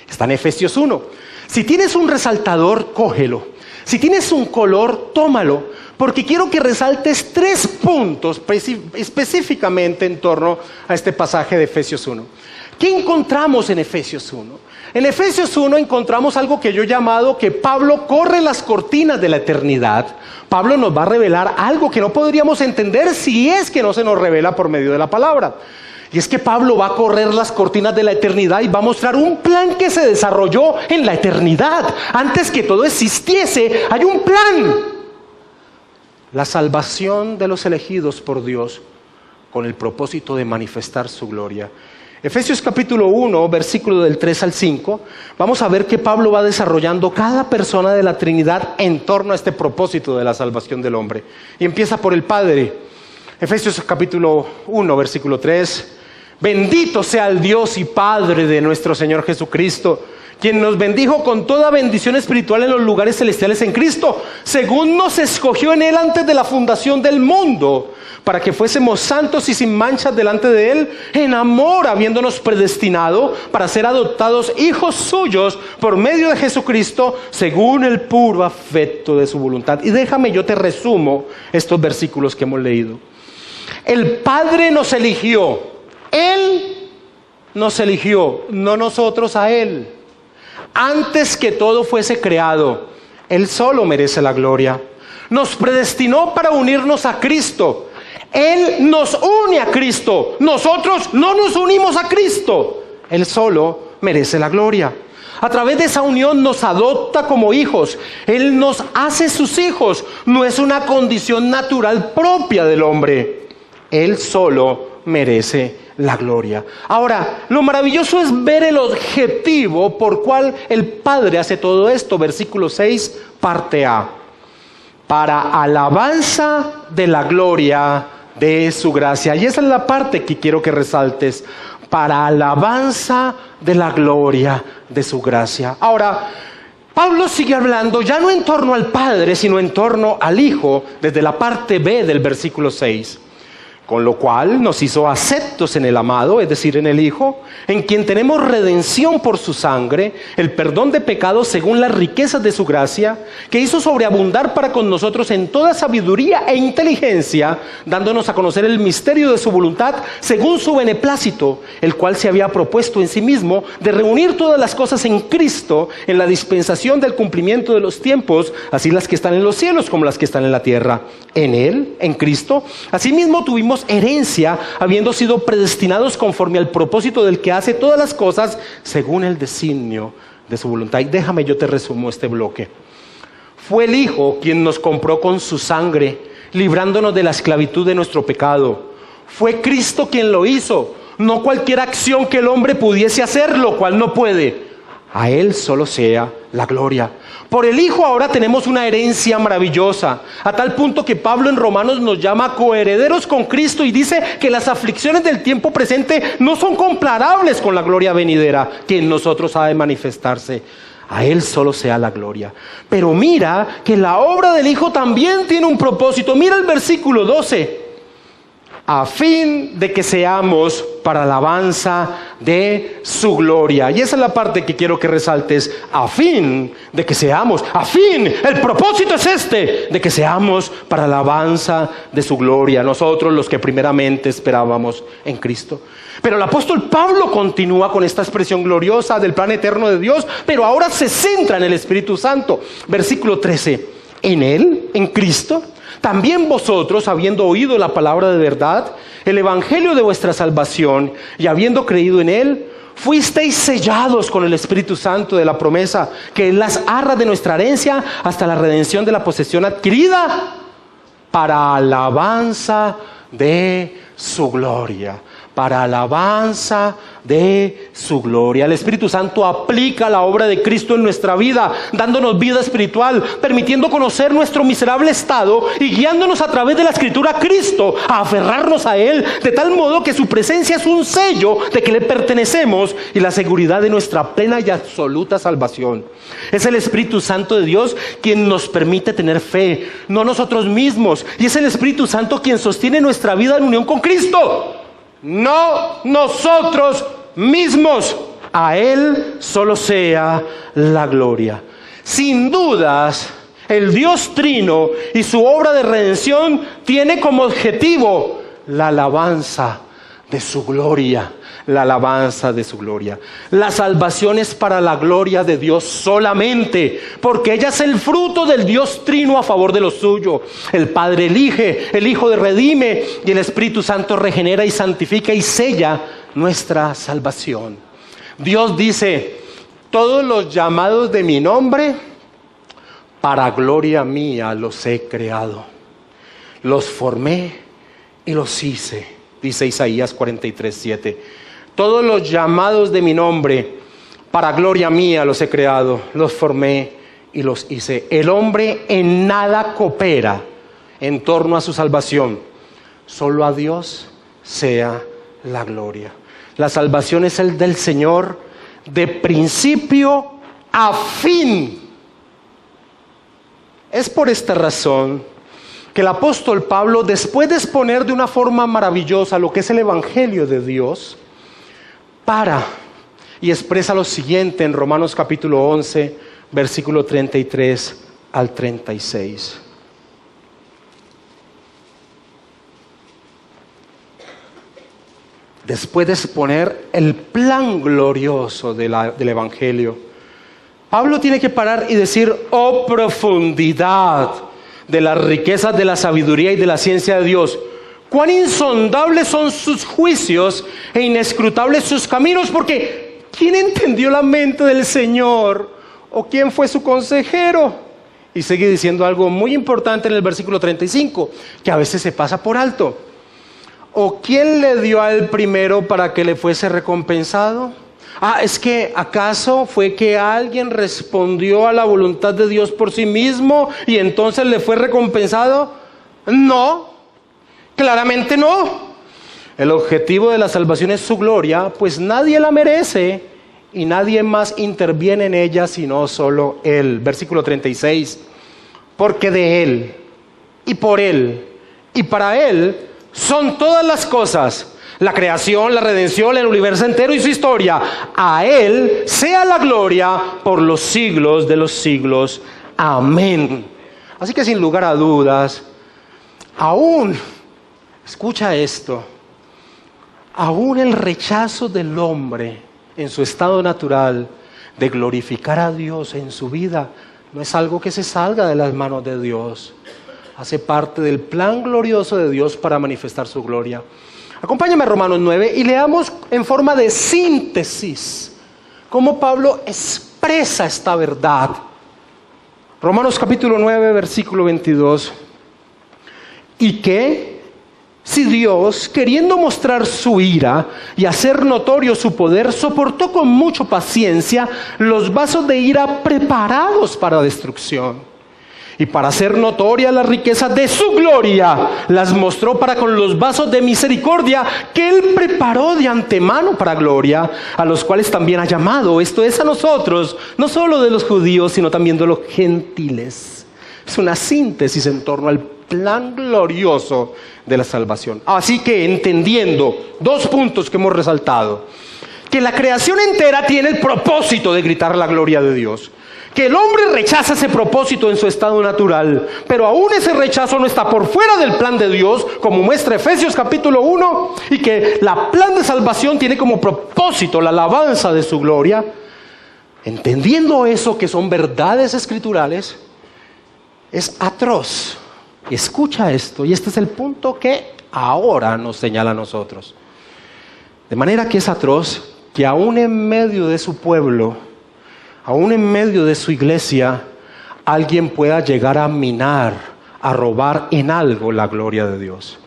Está en Efesios 1. Si tienes un resaltador, cógelo. Si tienes un color, tómalo, porque quiero que resaltes 3 puntos específicamente en torno a este pasaje de Efesios 1. ¿Qué encontramos en Efesios 1? En Efesios 1 encontramos algo que yo he llamado que Pablo corre las cortinas de la eternidad. Pablo nos va a revelar algo que no podríamos entender si es que no se nos revela por medio de la palabra. Y es que Pablo va a correr las cortinas de la eternidad y va a mostrar un plan que se desarrolló en la eternidad. Antes que todo existiese, hay un plan. La salvación de los elegidos por Dios con el propósito de manifestar su gloria. Efesios capítulo 1, versículo del 3 al 5, vamos a ver que Pablo va desarrollando cada persona de la Trinidad en torno a este propósito de la salvación del hombre. Y empieza por el Padre. Efesios capítulo 1, versículo 3. Bendito sea el Dios y Padre de nuestro Señor Jesucristo, quien nos bendijo con toda bendición espiritual en los lugares celestiales en Cristo, según nos escogió en Él antes de la fundación del mundo, para que fuésemos santos y sin manchas delante de Él, en amor, habiéndonos predestinado para ser adoptados hijos suyos por medio de Jesucristo, según el puro afecto de su voluntad. Y déjame, yo te resumo estos versículos que hemos leído. El Padre nos eligió. Él nos eligió, no nosotros a Él. Antes que todo fuese creado, Él solo merece la gloria. Nos predestinó para unirnos a Cristo. Él nos une a Cristo. Nosotros no nos unimos a Cristo. Él solo merece la gloria. A través de esa unión nos adopta como hijos. Él nos hace sus hijos. No es una condición natural propia del hombre. Él solo merece la gloria. Ahora, lo maravilloso es ver el objetivo por cual el Padre hace todo esto. Versículo 6, parte A. Para alabanza de la gloria de su gracia. Y esa es la parte que quiero que resaltes. Para alabanza de la gloria de su gracia. Ahora, Pablo sigue hablando ya no en torno al Padre, sino en torno al Hijo, desde la parte B del versículo 6. Con lo cual nos hizo aceptos en el amado, es decir, en el Hijo, en quien tenemos redención por su sangre, el perdón de pecados según las riquezas de su gracia, que hizo sobreabundar para con nosotros en toda sabiduría e inteligencia, dándonos a conocer el misterio de su voluntad, según su beneplácito, el cual se había propuesto en sí mismo de reunir todas las cosas en Cristo, en la dispensación del cumplimiento de los tiempos, así las que están en los cielos como las que están en la tierra. En Él, en Cristo, asimismo tuvimos herencia, habiendo sido predestinados conforme al propósito del que hace todas las cosas según el designio de su voluntad. Y déjame, yo te resumo este bloque. Fue el Hijo quien nos compró con su sangre, librándonos de la esclavitud de nuestro pecado. Fue Cristo quien lo hizo, no cualquier acción que el hombre pudiese hacer, lo cual no puede. A Él solo sea la gloria. Por el Hijo ahora tenemos una herencia maravillosa, a tal punto que Pablo en Romanos nos llama coherederos con Cristo y dice que las aflicciones del tiempo presente no son comparables con la gloria venidera que en nosotros ha de manifestarse. A Él solo sea la gloria. Pero mira que la obra del Hijo también tiene un propósito. Mira el versículo 12. A fin de que seamos para alabanza de su gloria. Y esa es la parte que quiero que resaltes. A fin de que seamos, el propósito es este, de que seamos para alabanza de su gloria, nosotros los que primeramente esperábamos en Cristo. Pero el apóstol Pablo continúa con esta expresión gloriosa del plan eterno de Dios, pero ahora se centra en el Espíritu Santo. Versículo 13. En Él, en Cristo, también vosotros, habiendo oído la palabra de verdad, el evangelio de vuestra salvación, y habiendo creído en Él, fuisteis sellados con el Espíritu Santo de la promesa, que es las arras de nuestra herencia hasta la redención de la posesión adquirida para alabanza de su gloria. Para alabanza de su gloria. El Espíritu Santo aplica la obra de Cristo en nuestra vida, dándonos vida espiritual, permitiendo conocer nuestro miserable estado y guiándonos a través de la Escritura a Cristo, a aferrarnos a Él, de tal modo que su presencia es un sello de que le pertenecemos y la seguridad de nuestra plena y absoluta salvación. Es el Espíritu Santo de Dios quien nos permite tener fe, no nosotros mismos, y es el Espíritu Santo quien sostiene nuestra vida en unión con Cristo. No nosotros mismos. A Él solo sea la gloria. Sin dudas, el Dios Trino y su obra de redención tiene como objetivo la alabanza de su gloria. La alabanza de su gloria. La salvación es para la gloria de Dios solamente, porque ella es el fruto del Dios Trino a favor de lo suyo. El Padre elige, el Hijo redime y el Espíritu Santo regenera y santifica y sella nuestra salvación. Dios dice: todos los llamados de mi nombre, para gloria mía los he creado. Los formé y los hice, dice Isaías 43:7. Todos los llamados de mi nombre, para gloria mía los he creado, los formé y los hice. El hombre en nada coopera en torno a su salvación. Solo a Dios sea la gloria. La salvación es el del Señor de principio a fin. Es por esta razón que el apóstol Pablo, después de exponer de una forma maravillosa lo que es el Evangelio de Dios, para y expresa lo siguiente en Romanos capítulo 11, versículo 33 al 36. Después de exponer el plan glorioso del Evangelio, Pablo tiene que parar y decir: oh profundidad de las riquezas de la sabiduría y de la ciencia de Dios, cuán insondables son sus juicios e inescrutables sus caminos, porque ¿quién entendió la mente del Señor? ¿O quién fue su consejero? Y sigue diciendo algo muy importante en el versículo 35, que a veces se pasa por alto. ¿O quién le dio a él primero para que le fuese recompensado? ¿Es que acaso fue que alguien respondió a la voluntad de Dios por sí mismo y entonces le fue recompensado? No. Claramente no. El objetivo de la salvación es su gloria, pues nadie la merece y nadie más interviene en ella sino solo Él. Versículo 36. Porque de Él y por Él y para Él son todas las cosas, la creación, la redención, el universo entero y su historia. A Él sea la gloria por los siglos de los siglos. Amén. Así que sin lugar a dudas, aún, escucha esto, aún el rechazo del hombre en su estado natural de glorificar a Dios en su vida no es algo que se salga de las manos de Dios. Hace parte del plan glorioso de Dios para manifestar su gloria. Acompáñame a Romanos 9 y leamos en forma de síntesis cómo Pablo expresa esta verdad. Romanos capítulo 9, versículo 22. Y que si Dios, queriendo mostrar su ira y hacer notorio su poder, soportó con mucha paciencia los vasos de ira preparados para destrucción, y para hacer notoria la riqueza de su gloria, las mostró para con los vasos de misericordia que Él preparó de antemano para gloria, a los cuales también ha llamado, esto es a nosotros, no solo de los judíos, sino también de los gentiles. Es una síntesis en torno al plan glorioso de la salvación. Así que entendiendo dos puntos que hemos resaltado: que la creación entera tiene el propósito de gritar la gloria de Dios, que el hombre rechaza ese propósito en su estado natural, pero aún ese rechazo no está por fuera del plan de Dios, como muestra Efesios capítulo 1, y que la plan de salvación tiene como propósito la alabanza de su gloria. Entendiendo eso, que son verdades escriturales, es atroz. Y escucha esto, y este es el punto que ahora nos señala a nosotros. De manera que es atroz que aún en medio de su pueblo, aún en medio de su iglesia, alguien pueda llegar a minar, a robar en algo la gloria de Dios.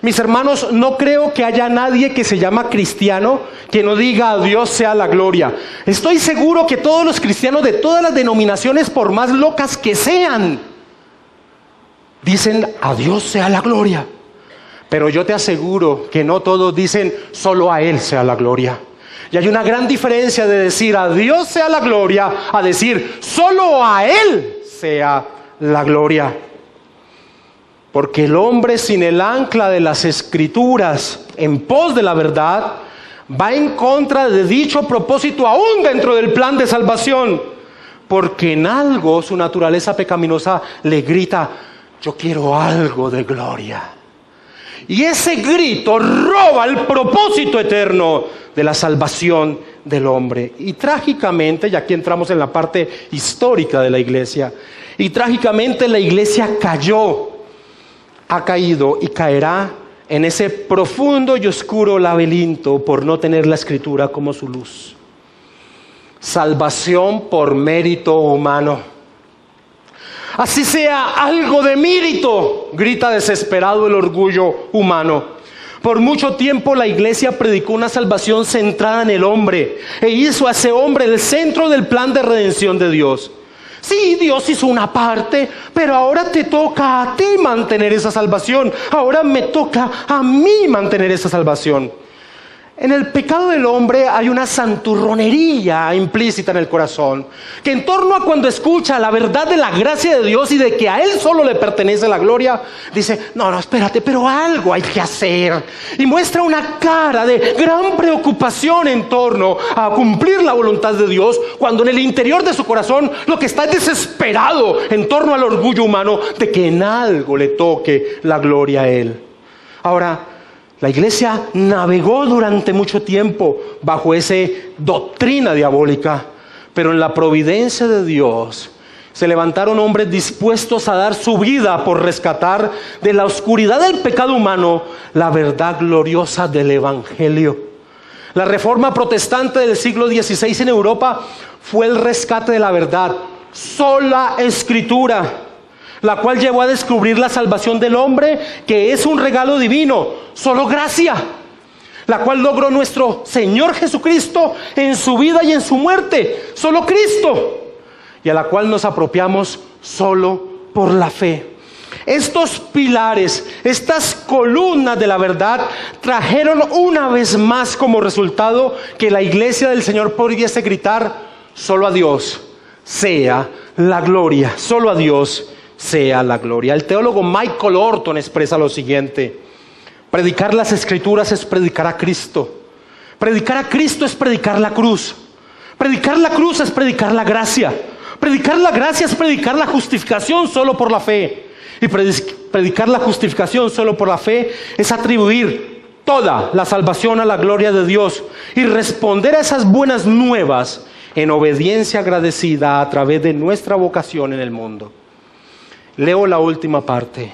Mis hermanos, no creo que haya nadie que se llama cristiano que no diga a Dios sea la gloria. Estoy seguro que todos los cristianos de todas las denominaciones, por más locas que sean, dicen a Dios sea la gloria. Pero yo te aseguro que no todos dicen solo a Él sea la gloria. Y hay una gran diferencia de decir a Dios sea la gloria a decir solo a Él sea la gloria. Porque el hombre sin el ancla de las Escrituras en pos de la verdad va en contra de dicho propósito aún dentro del plan de salvación. porque en algo su naturaleza pecaminosa le grita: yo quiero algo de gloria. Y ese grito roba el propósito eterno de la salvación del hombre. Y trágicamente, y aquí entramos en la parte histórica de la iglesia, y trágicamente la iglesia cayó, ha caído y caerá en ese profundo y oscuro laberinto por no tener la Escritura como su luz. Salvación por mérito humano. Así sea algo de mérito, grita desesperado el orgullo humano. Por mucho tiempo la iglesia predicó una salvación centrada en el hombre e hizo a ese hombre el centro del plan de redención de Dios. Sí, Dios hizo una parte, pero ahora te toca a ti mantener esa salvación. Ahora me toca a mí mantener esa salvación. En el pecado del hombre hay una santurronería implícita en el corazón, que en torno a cuando escucha la verdad de la gracia de Dios y de que a Él solo le pertenece la gloria, dice: no, espérate, pero algo hay que hacer. Y muestra una cara de gran preocupación en torno a cumplir la voluntad de Dios, cuando en el interior de su corazón lo que está es desesperado en torno al orgullo humano de que en algo le toque la gloria a Él. Ahora, la iglesia navegó durante mucho tiempo bajo esa doctrina diabólica, pero en la providencia de Dios se levantaron hombres dispuestos a dar su vida por rescatar de la oscuridad del pecado humano la verdad gloriosa del Evangelio. La reforma protestante del siglo XVI en Europa fue el rescate de la verdad, sola Escritura, la cual llevó a descubrir la salvación del hombre, que es un regalo divino, solo gracia, la cual logró nuestro Señor Jesucristo en su vida y en su muerte, solo Cristo, y a la cual nos apropiamos solo por la fe. Estos pilares, estas columnas de la verdad trajeron una vez más como resultado que la iglesia del Señor pudiese gritar: solo a Dios sea la gloria, solo a Dios sea la gloria. El teólogo Michael Horton expresa lo siguiente: predicar las Escrituras es predicar a Cristo. Predicar a Cristo es predicar la cruz. Predicar la cruz es predicar la gracia. Predicar la gracia es predicar la justificación solo por la fe. Y predicar la justificación solo por la fe es atribuir toda la salvación a la gloria de Dios y responder a esas buenas nuevas en obediencia agradecida a través de nuestra vocación en el mundo. Leo la última parte: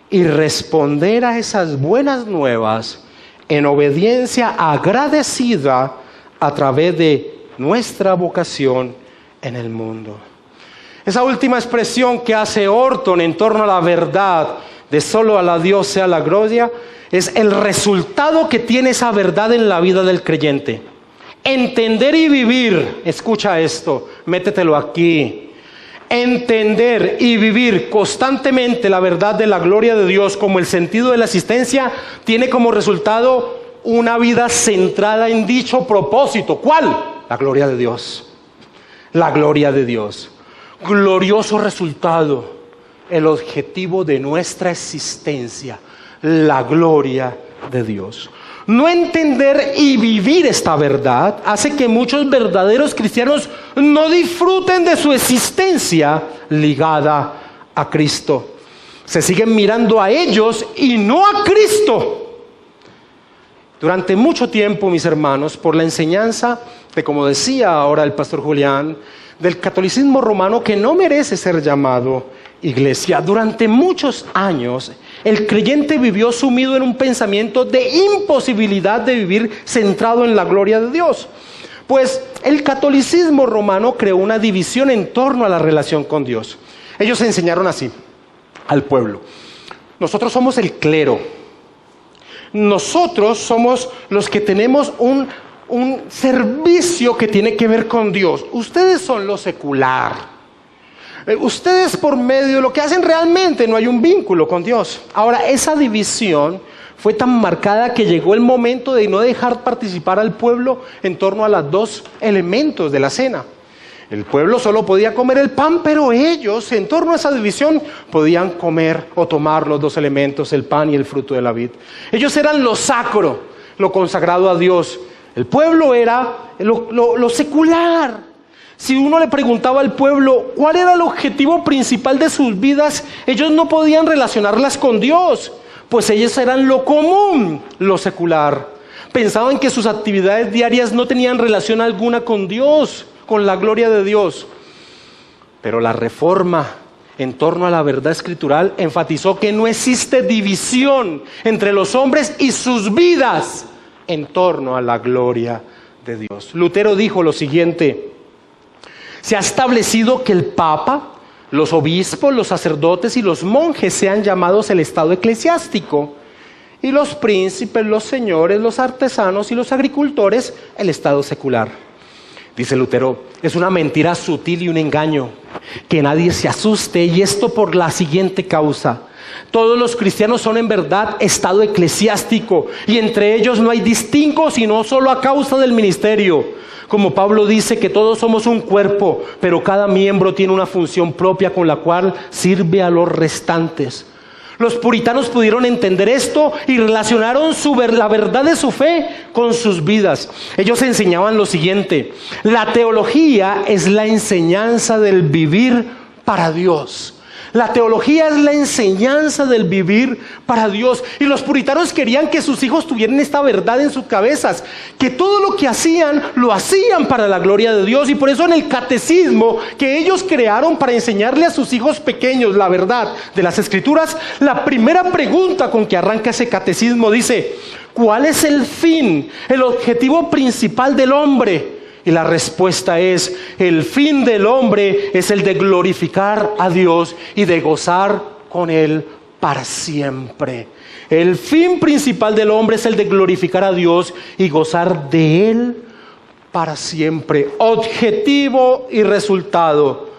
y responder a esas buenas nuevas en obediencia agradecida a través de nuestra vocación en el mundo. Esa última expresión que hace Horton en torno a la verdad de solo a la Dios sea la gloria es el resultado que tiene esa verdad en la vida del creyente. Entender y vivir, escucha esto, métetelo aquí. Entender y vivir constantemente la verdad de la gloria de Dios como el sentido de la existencia tiene como resultado una vida centrada en dicho propósito. ¿Cuál? La gloria de Dios. La gloria de Dios. Glorioso resultado, el objetivo de nuestra existencia, la gloria de Dios. No entender y vivir esta verdad hace que muchos verdaderos cristianos no disfruten de su existencia ligada a Cristo. Se siguen mirando a ellos y no a Cristo. Durante mucho tiempo, mis hermanos, por la enseñanza de, como decía ahora el pastor Julián, del catolicismo romano, que no merece ser llamado iglesia, durante muchos años el creyente vivió sumido en un pensamiento de imposibilidad de vivir centrado en la gloria de Dios. Pues el catolicismo romano creó una división en torno a la relación con Dios. Ellos enseñaron así al pueblo: nosotros somos el clero, nosotros somos los que tenemos un servicio que tiene que ver con Dios. Ustedes son lo secular. Ustedes, por medio de lo que hacen, realmente no hay un vínculo con Dios. Ahora, esa división fue tan marcada que llegó el momento de no dejar participar al pueblo en torno a los dos elementos de la cena. El pueblo solo podía comer el pan, pero ellos, en torno a esa división, podían comer o tomar los dos elementos, el pan y el fruto de la vid. Ellos eran lo sacro, lo consagrado a Dios. El pueblo era lo secular. Si uno le preguntaba al pueblo cuál era el objetivo principal de sus vidas, ellos no podían relacionarlas con Dios, pues ellos eran lo común, lo secular. Pensaban que sus actividades diarias no tenían relación alguna con Dios, con la gloria de Dios. Pero la reforma en torno a la verdad escritural enfatizó que no existe división entre los hombres y sus vidas en torno a la gloria de Dios. Lutero dijo lo siguiente: se ha establecido que el Papa, los obispos, los sacerdotes y los monjes sean llamados el estado eclesiástico, y los príncipes, los señores, los artesanos y los agricultores el estado secular. Dice Lutero, es una mentira sutil y un engaño. Que nadie se asuste, y esto por la siguiente causa: todos los cristianos son en verdad estado eclesiástico, y entre ellos no hay distingo, sino solo a causa del ministerio. Como Pablo dice que todos somos un cuerpo, pero cada miembro tiene una función propia con la cual sirve a los restantes. Los puritanos pudieron entender esto y relacionaron la verdad de su fe con sus vidas. Ellos enseñaban lo siguiente: la teología es la enseñanza del vivir para Dios. La teología es la enseñanza del vivir para Dios. Y los puritanos querían que sus hijos tuvieran esta verdad en sus cabezas, que todo lo que hacían, lo hacían para la gloria de Dios. Y por eso en el catecismo que ellos crearon para enseñarle a sus hijos pequeños la verdad de las Escrituras, la primera pregunta con que arranca ese catecismo dice: ¿cuál es el fin, el objetivo principal del hombre? Y la respuesta es: el fin del hombre es el de glorificar a Dios y de gozar con Él para siempre. El fin principal del hombre es el de glorificar a Dios y gozar de Él para siempre. Objetivo y resultado.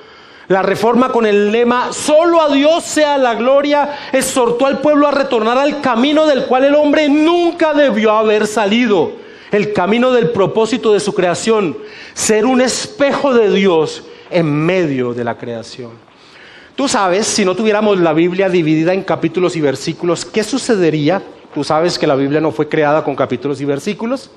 La reforma, con el lema solo a Dios sea la gloria, exhortó al pueblo a retornar al camino del cual el hombre nunca debió haber salido. El camino del propósito de su creación: ser un espejo de Dios en medio de la creación. Tú sabes, si no tuviéramos la Biblia dividida en capítulos y versículos, ¿qué sucedería? Tú sabes que la Biblia no fue creada con capítulos y versículos.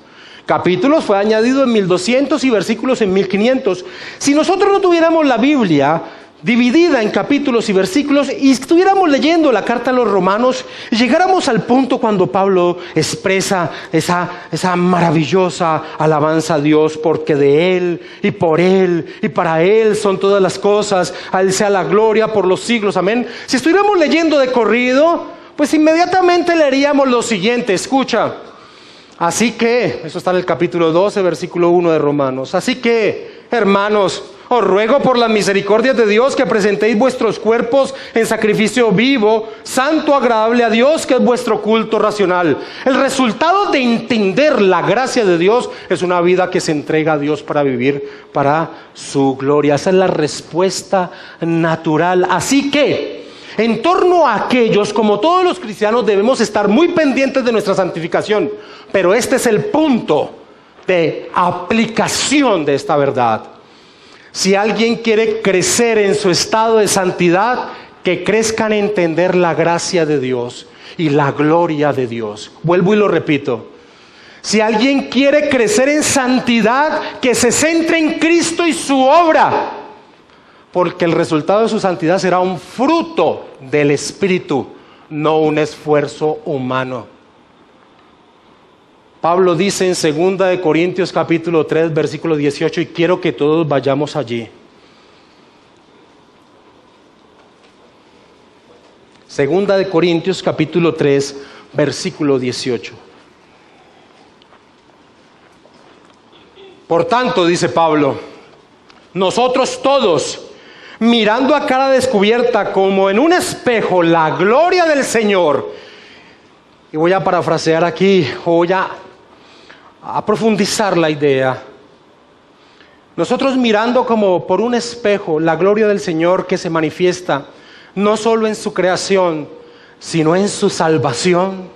Capítulos fue añadido en 1200 y versículos en 1500. Si nosotros no tuviéramos la Biblia dividida en capítulos y versículos y estuviéramos leyendo la carta a los romanos, y llegáramos al punto cuando Pablo expresa esa maravillosa alabanza a Dios, porque de Él y por Él y para Él son todas las cosas, a Él sea la gloria por los siglos, amén. Si estuviéramos leyendo de corrido, pues inmediatamente leeríamos lo siguiente, escucha: así que, eso está en el capítulo 12, versículo 1 de Romanos. Así que, hermanos, os ruego por las misericordias de Dios que presentéis vuestros cuerpos en sacrificio vivo, santo, agradable a Dios, que es vuestro culto racional. El resultado de entender la gracia de Dios es una vida que se entrega a Dios para vivir para su gloria. Esa es la respuesta natural. Así que, en torno a aquellos, como todos los cristianos, debemos estar muy pendientes de nuestra santificación. Pero este es el punto de aplicación de esta verdad. Si alguien quiere crecer en su estado de santidad, que crezca en entender la gracia de Dios y la gloria de Dios. Vuelvo y lo repito. Si alguien quiere crecer en santidad, que se centre en Cristo y su obra, porque el resultado de su santidad será un fruto del Espíritu, no un esfuerzo humano. Pablo dice en 2 Corintios capítulo 3, versículo 18, y quiero que todos vayamos allí. 2 Corintios capítulo 3, versículo 18. Por tanto, dice Pablo, nosotros todos, mirando a cara descubierta como en un espejo la gloria del Señor, y voy a parafrasear aquí, voy a profundizar la idea. Nosotros mirando como por un espejo la gloria del Señor que se manifiesta no solo en su creación, sino en su salvación,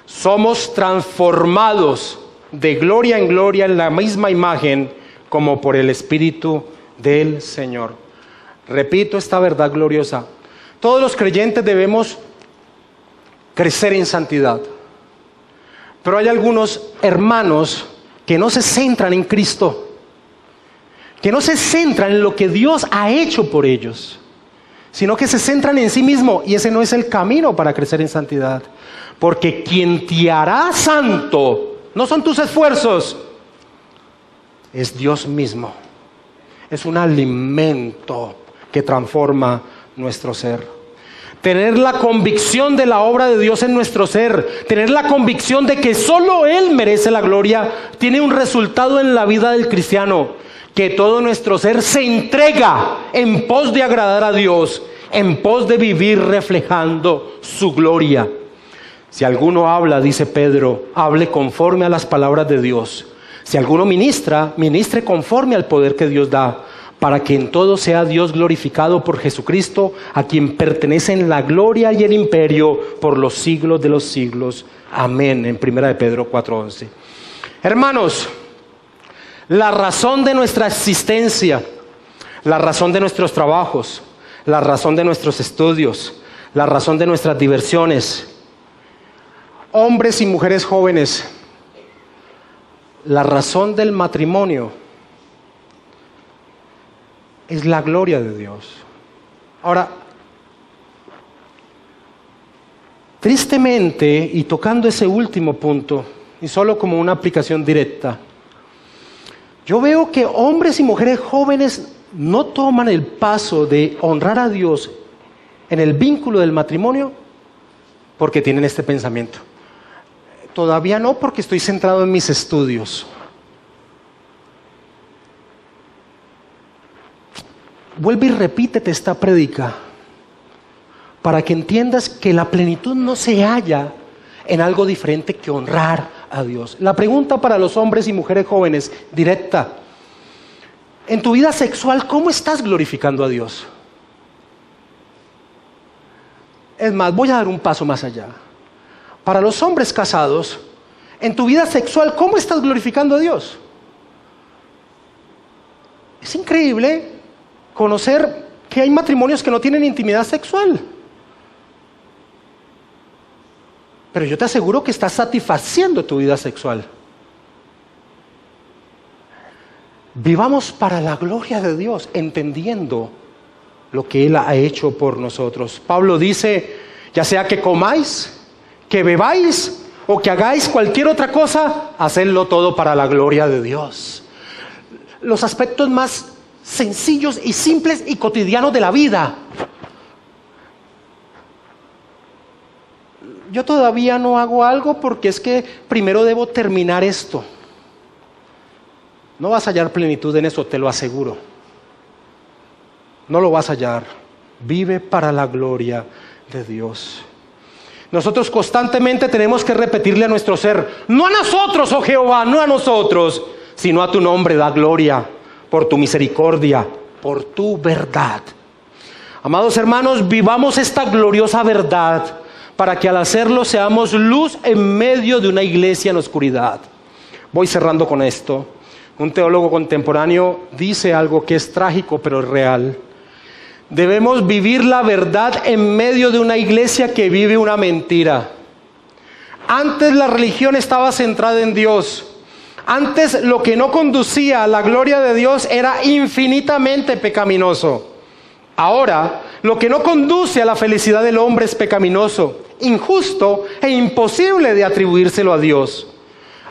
somos transformados de gloria en gloria en la misma imagen como por el Espíritu del Señor. Repito esta verdad gloriosa: todos los creyentes debemos crecer en santidad. Pero hay algunos hermanos que no se centran en Cristo, que no se centran en lo que Dios ha hecho por ellos, sino que se centran en sí mismo, y ese no es el camino para crecer en santidad. Porque quien te hará santo no son tus esfuerzos, es Dios mismo. Es un alimento que transforma nuestro ser. Tener la convicción de la obra de Dios en nuestro ser, tener la convicción de que solo Él merece la gloria, tiene un resultado en la vida del cristiano, que todo nuestro ser se entrega en pos de agradar a Dios, en pos de vivir reflejando su gloria. Si alguno habla, dice Pedro, hable conforme a las palabras de Dios. Si alguno ministra, ministre conforme al poder que Dios da, para que en todo sea Dios glorificado por Jesucristo, a quien pertenecen la gloria y el imperio por los siglos de los siglos. Amén. En 1 de Pedro 4:11. Hermanos, la razón de nuestra existencia, la razón de nuestros trabajos, la razón de nuestros estudios, la razón de nuestras diversiones, hombres y mujeres jóvenes, la razón del matrimonio es la gloria de Dios. Ahora, tristemente, y tocando ese último punto, y solo como una aplicación directa, yo veo que hombres y mujeres jóvenes no toman el paso de honrar a Dios en el vínculo del matrimonio porque tienen este pensamiento. Todavía no, porque estoy centrado en mis estudios. Vuelve y repítete esta prédica para que entiendas que la plenitud no se halla en algo diferente que honrar a Dios. La pregunta para los hombres y mujeres jóvenes, directa: en tu vida sexual, ¿cómo estás glorificando a Dios? Es más, voy a dar un paso más allá. Para los hombres casados, en tu vida sexual, ¿cómo estás glorificando a Dios? Es increíble conocer que hay matrimonios que no tienen intimidad sexual. Pero yo te aseguro que estás satisfaciendo tu vida sexual. Vivamos para la gloria de Dios, entendiendo lo que Él ha hecho por nosotros. Pablo dice, ya sea que comáis, que bebáis o que hagáis cualquier otra cosa, hacedlo todo para la gloria de Dios. Los aspectos más sencillos y simples y cotidianos de la vida. Yo todavía no hago algo porque es que primero debo terminar esto. No vas a hallar plenitud en eso, te lo aseguro. No lo vas a hallar. Vive para la gloria de Dios. Nosotros constantemente tenemos que repetirle a nuestro ser, no a nosotros, oh Jehová, no a nosotros, sino a tu nombre da gloria, por tu misericordia, por tu verdad. Amados hermanos, vivamos esta gloriosa verdad para que al hacerlo seamos luz en medio de una iglesia en oscuridad. Voy cerrando con esto. Un teólogo contemporáneo dice algo que es trágico pero es real. Debemos vivir la verdad en medio de una iglesia que vive una mentira. Antes la religión estaba centrada en Dios. Antes lo que no conducía a la gloria de Dios era infinitamente pecaminoso. Ahora lo que no conduce a la felicidad del hombre es pecaminoso, injusto e imposible de atribuírselo a Dios.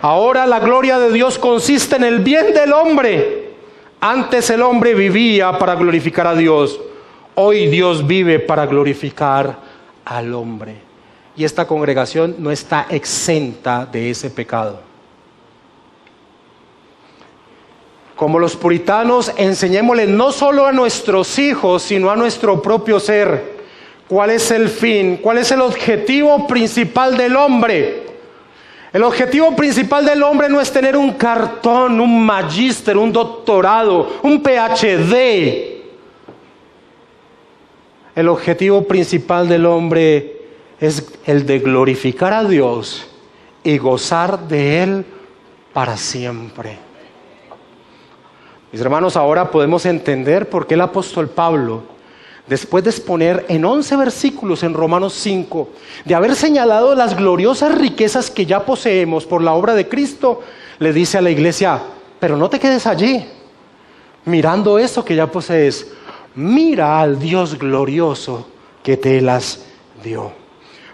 Ahora la gloria de Dios consiste en el bien del hombre. Antes el hombre vivía para glorificar a Dios. Hoy Dios vive para glorificar al hombre. Y esta congregación no está exenta de ese pecado. Como los puritanos, enseñémosle no solo a nuestros hijos, sino a nuestro propio ser. ¿Cuál es el fin? ¿Cuál es el objetivo principal del hombre? El objetivo principal del hombre no es tener un cartón, un magíster, un doctorado, un PhD. El objetivo principal del hombre es el de glorificar a Dios y gozar de Él para siempre. Mis hermanos, ahora podemos entender por qué el apóstol Pablo, después de exponer en 11 versículos en Romanos 5, de haber señalado las gloriosas riquezas que ya poseemos por la obra de Cristo, le dice a la iglesia, pero no te quedes allí, mirando eso que ya posees, mira al Dios glorioso que te las dio.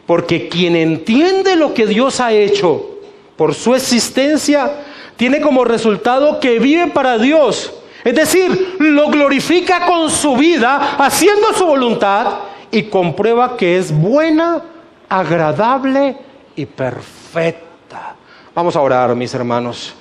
Porque quien entiende lo que Dios ha hecho por su existencia, tiene como resultado que vive para Dios. Es decir, lo glorifica con su vida, haciendo su voluntad, y comprueba que es buena, agradable y perfecta. Vamos a orar, mis hermanos.